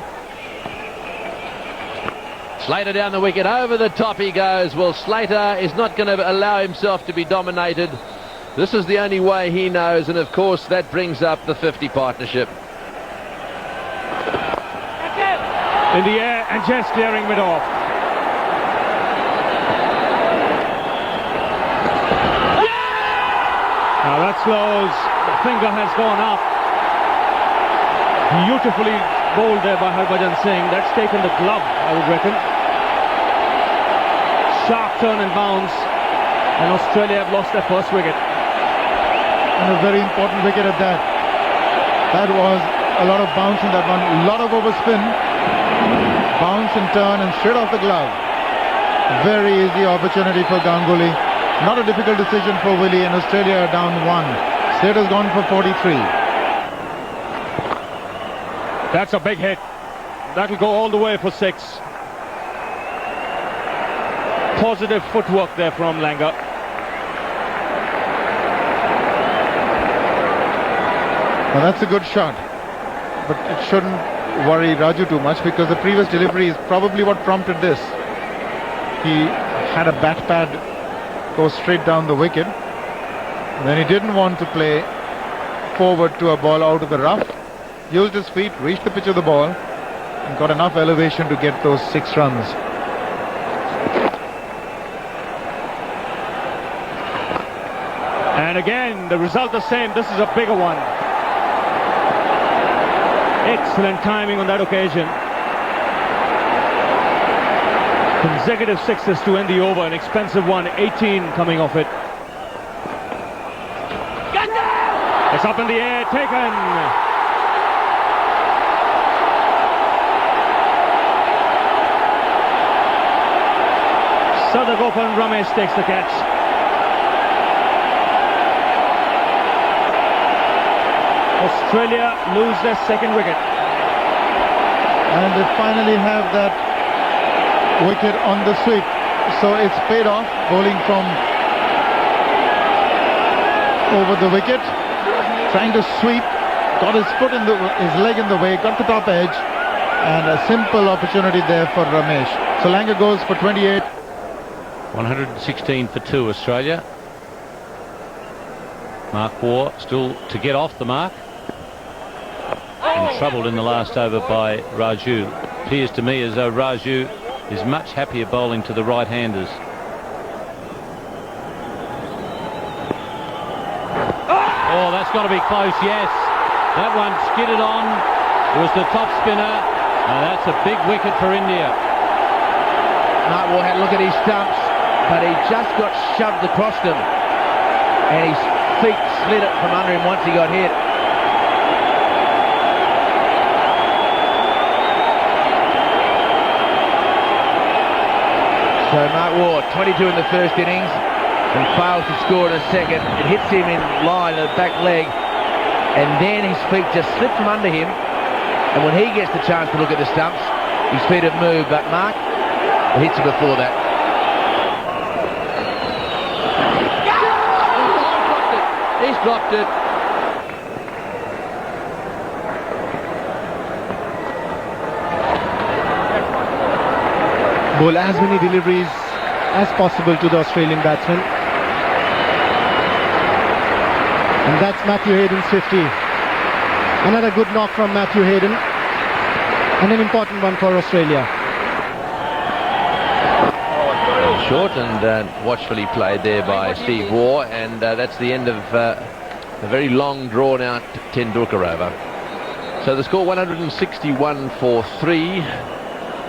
Slater down the wicket, over the top he goes. Well, Slater is not going to allow himself to be dominated. This is the only way he knows, and of course that brings up the 50 partnership. In the air and just clearing mid off. Now that's close. The finger has gone up. Beautifully bowled there by Harbhajan Singh. That's taken the glove, I would reckon. Sharp turn and bounce, and Australia have lost their first wicket. And a very important wicket at that. That was a lot of bounce in that one, a lot of overspin. Bounce and turn and straight off the glove. Very easy opportunity for Ganguly. Not a difficult decision for Willie, and Australia are down 1. Slater's gone for 43. That's a big hit. That'll go all the way for 6. Positive footwork there from Langer. Well, that's a good shot, but it shouldn't worry Raju too much, because the previous delivery is probably what prompted this. He had a bat pad go straight down the wicket, and then he didn't want to play forward to a ball out of the rough. Used his feet, reached the pitch of the ball, and got enough elevation to get those 6 runs. And again, the result the same. This is a bigger one. Excellent timing on that occasion. Consecutive 6s to end the over, an expensive one, 18 coming off it. It's up in the air, taken. Sadagopan Ramesh takes the catch. Australia lose their second wicket. And they finally have that wicket on the sweep. So it's paid off, bowling from over the wicket, trying to sweep, got his foot in his leg in the way, got the top edge, and a simple opportunity there for Ramesh. So Langer goes for 28. 116 for 2 Australia. Mark Waugh still to get off the mark. And troubled in the last over by Raju. Appears to me as though Raju is much happier bowling to the right-handers. Oh, that's got to be close, yes. That one skidded on. It was the top spinner. That's a big wicket for India. Mark Waugh had a look at his stumps, but he just got shoved across them, and his feet slid it from under him once he got hit. So Mark Waugh, 22 in the first innings, and fails to score in the second. It hits him in line, the back leg, and then his feet just slipped from under him, and when he gets the chance to look at the stumps, his feet have moved, but Mark, the hits are before that. He's dropped it. Bowl as many deliveries as possible to the Australian batsman. And that's Matthew Hayden's 50. Another good knock from Matthew Hayden. And an important one for Australia. Short and watchfully played there by Steve Waugh, and that's the end of a very long drawn-out Tendulkar over. So the score 161 for 3.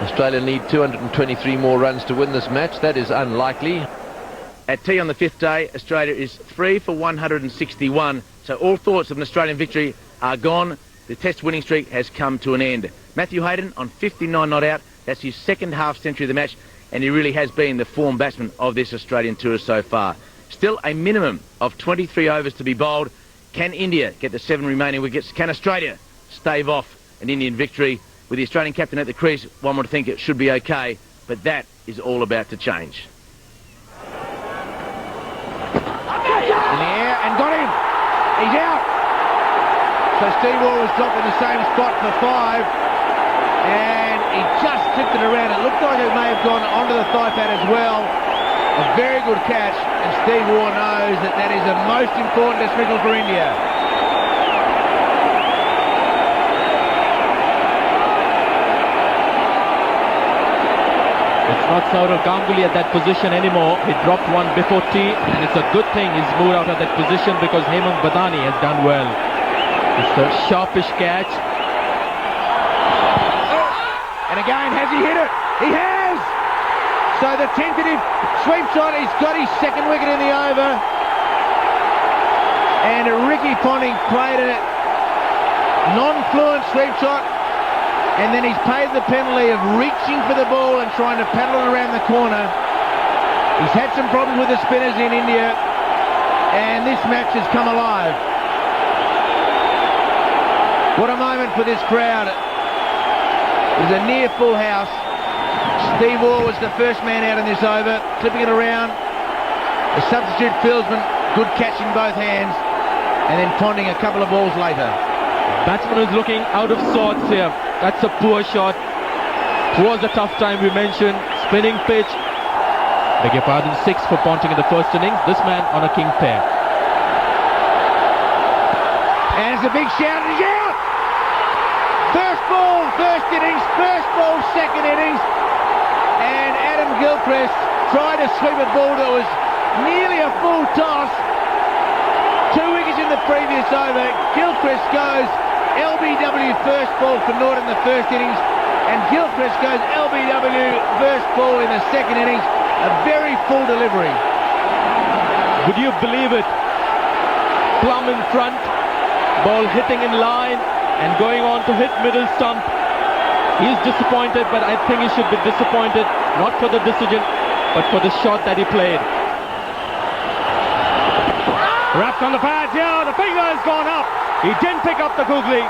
Australia need 223 more runs to win this match. That is unlikely. At tea on the 5th day, Australia is 3 for 161. So all thoughts of an Australian victory are gone. The Test winning streak has come to an end. Matthew Hayden on 59 not out. That's his second half century of the match, and he really has been the form batsman of this Australian tour so far. Still a minimum of 23 overs to be bowled. Can India get the 7 remaining wickets? Can Australia stave off an Indian victory? With the Australian captain at the crease, one would think it should be okay, but that is all about to change. In the air, and got him! He's out! So Steve Waugh was dropped in the same spot for 5, and he just tipped it around. It looked like it may have gone onto the thigh pad as well. A very good catch, and Steve Waugh knows that that is the most important dismissal for India. It's not Saurav Ganguly at that position anymore. He dropped one before tea, and it's a good thing he's moved out of that position because Hemant Badani has done well. It's a sharpish catch. And again, has he hit it? He has! So the tentative sweep shot, he's got his second wicket in the over. And Ricky Ponting played a non-fluent sweep shot. And then he's paid the penalty of reaching for the ball and trying to paddle it around the corner. He's had some problems with the spinners in India, and this match has come alive. What a moment for this crowd. It was a near full house. Steve Waugh was the first man out in this over, clipping it around. The substitute fieldsman, good catch in both hands, and then Ponting a couple of balls later. Batsman is looking out of sorts here. That's a poor shot. It was a tough time we mentioned. Spinning pitch. Beg your pardon, 6 for Ponting in the first innings. This man on a king pair. And it's a big shout, and he's out! First ball, first innings, first ball, second innings. And Adam Gilchrist tried to sweep a ball that was nearly a full toss. 2 wickets in the previous over. Gilchrist goes LBW first ball for Norton in the first innings, and Gilchrist goes LBW first ball in the second innings. A very full delivery. Would you believe it? Plum in front, ball hitting in line and going on to hit middle stump. He's disappointed, but I think he should be disappointed not for the decision but for the shot that he played. Wrapped on the pads, yeah, the finger has gone up. He didn't pick up the googly.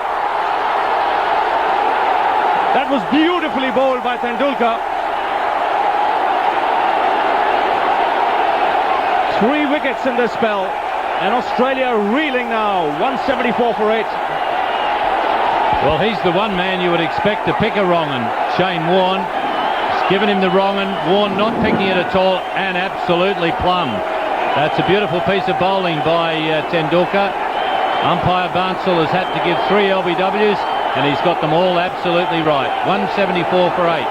That was beautifully bowled by Tendulkar. 3 wickets in this spell, and Australia reeling now, 174 for 8. Well, he's the one man you would expect to pick a wrong un. Shane Warne has given him the wrong un. Warne not picking it at all, and absolutely plumb. That's a beautiful piece of bowling by Tendulkar. Umpire Bansal has had to give 3 LBWs, and he's got them all absolutely right. 174 for 8.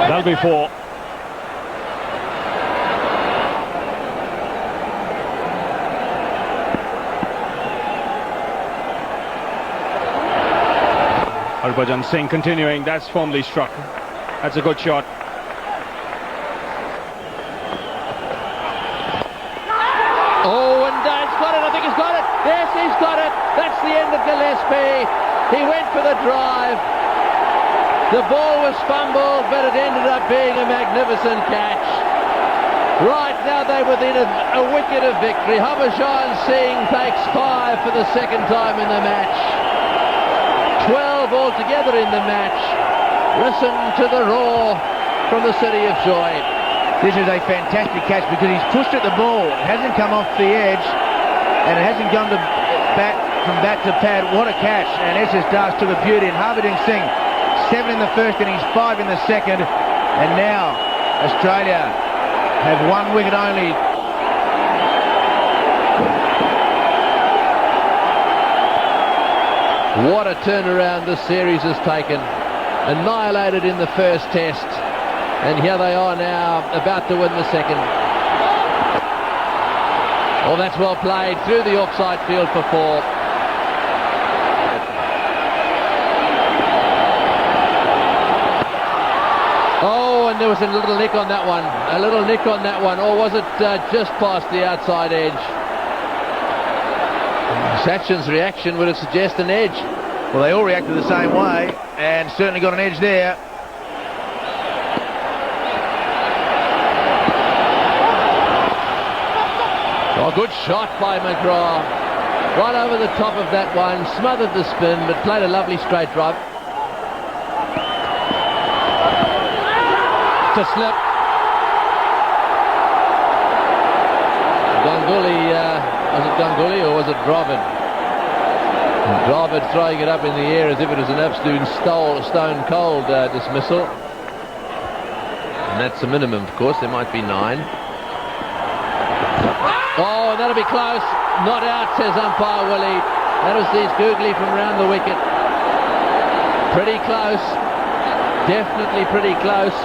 That'll be 4. Harbhajan Singh continuing. That's firmly struck. That's a good shot. Oh, and he's got it. I think he's got it. Yes, he's got it. That's the end of Gillespie. He went for the drive. The ball was fumbled, but it ended up being a magnificent catch. Right Now they're within a wicket of victory. Harbhajan Singh takes 5 for the second time in the match. 12 altogether in the match. Listen to the roar from the City of Joy. This is a fantastic catch because he's pushed at the ball. It hasn't come off the edge and it hasn't gone to from bat to pad. What a catch. And SS Das took a beauty. And Harbhajan Singh, 7 in the first innings, 5 in the second. And now Australia have 1 wicket only. What a turnaround this series has taken. Annihilated in the first test. And here they are now, about to win the second. Oh, that's well played through the offside field for 4. Oh, and there was a little nick on that one. A little nick on that one. Or was it just past the outside edge? Sachin's reaction would suggest an edge. Well, they all reacted the same way and certainly got an edge there. Oh, good shot by McGrath. Right over the top of that one. Smothered the spin, but played a lovely straight drive. To slip. Ganguly, was it Ganguly or was it Dravid? Dravid throwing it up in the air as if it was an absolute stone cold dismissal. And that's the minimum, of course. There might be 9. Oh, that'll be close. Not out, says umpire Willie. That was his googly from around the wicket. Pretty close. Definitely pretty close.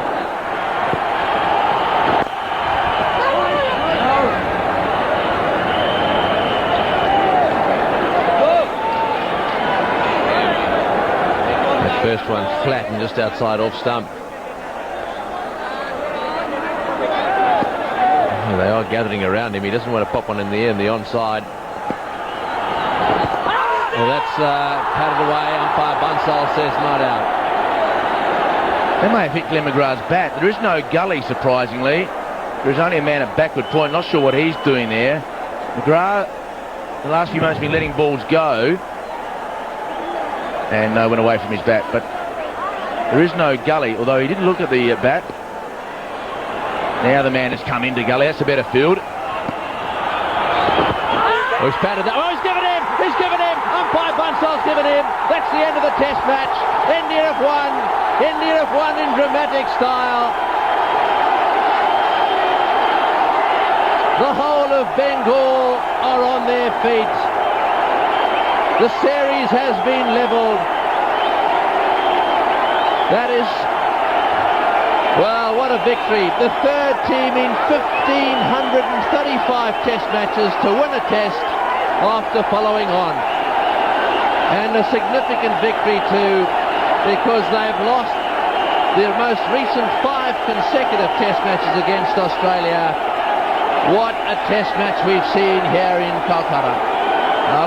That first one flat and just outside off stump. They are gathering around him. He doesn't want to pop one in the air in the onside. Well, that's patted away. Umpire Bansal says not out. They may have hit Glenn McGrath's bat. There is no gully, surprisingly. There is only a man at backward point. Not sure what he's doing there. McGrath, the last few moments, been letting balls go. And went away from his bat. But there is no gully, although he didn't look at the bat. Now the man has come into gully. That's a better field. Oh, he's patted that. Oh, he's given him. He's given him. Umpire Bansal's given him. That's the end of the test match. India have won. India have won in dramatic style. The whole of Bengal are on their feet. The series has been levelled. That is... Well, what a victory. The third team in 1,535 test matches to win a test after following on. And a significant victory too, because they've lost their most recent 5 consecutive test matches against Australia. What a test match we've seen here in Calcutta.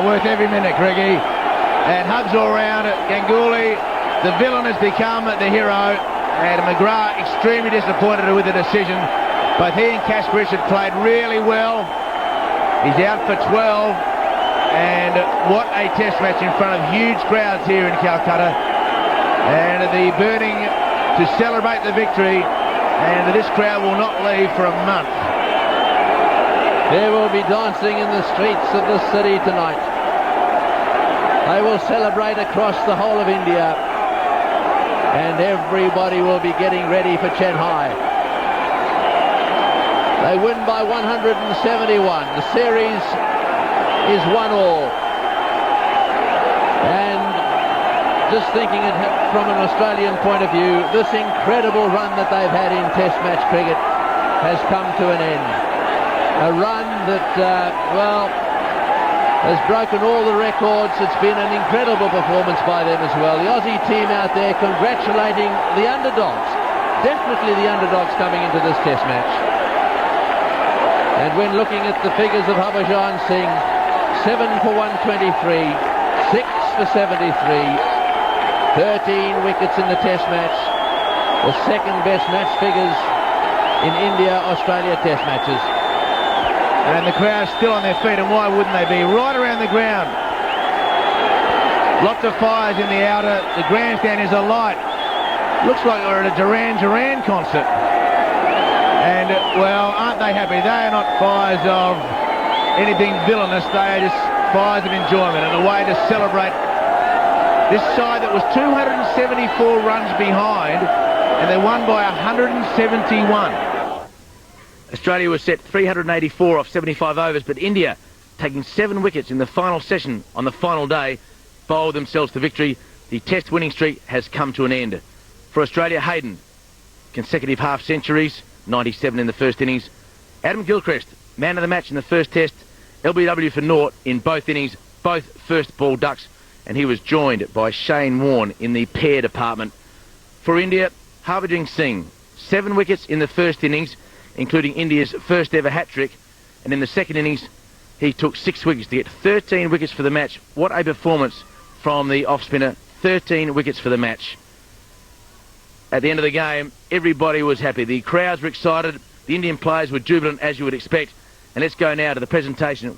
Worth every minute, Greggy. And hugs all round. Ganguly, the villain, has become the hero. And McGrath extremely disappointed with the decision. Both he and Kasparich had played really well. He's out for 12. And what a test match in front of huge crowds here in Calcutta. And the burning to celebrate the victory. And this crowd will not leave for a month. There will be dancing in the streets of the city tonight. They will celebrate across the whole of India. And everybody will be getting ready for Chennai. They win by 171. The series is 1-all. And just thinking it from an Australian point of view, this incredible run that they've had in Test match cricket has come to an end. A run that, has broken all the records. It's been an incredible performance by them as well. The Aussie team out there congratulating the underdogs. Definitely the underdogs coming into this test match. And when looking at the figures of Harbhajan Singh, 7 for 123, 6 for 73, 13 wickets in the test match, the second best match figures in India-Australia test matches. And the crowd's still on their feet, and why wouldn't they be? Right around the ground. Lots of fires in the outer. The grandstand is alight. Looks like we're at a Duran Duran concert. And, well, aren't they happy? They are not fires of anything villainous. They are just fires of enjoyment and a way to celebrate this side that was 274 runs behind, and they won by 171. Australia was set 384 off 75 overs, but India, taking 7 wickets in the final session on the final day, bowled themselves to victory. The Test winning streak has come to an end. For Australia, Hayden, consecutive half centuries, 97 in the first innings. Adam Gilchrist, man of the match in the first Test. LBW for naught in both innings, both first ball ducks, and he was joined by Shane Warne in the pair department. For India, Harbhajan Singh, 7 wickets in the first innings, including India's first ever hat-trick, and in the second innings he took 6 wickets to get 13 wickets for the match. What a performance from the off-spinner, 13 wickets for the match. At the end of the game, everybody was happy. The crowds were excited, the Indian players were jubilant as you would expect, and let's go now to the presentation.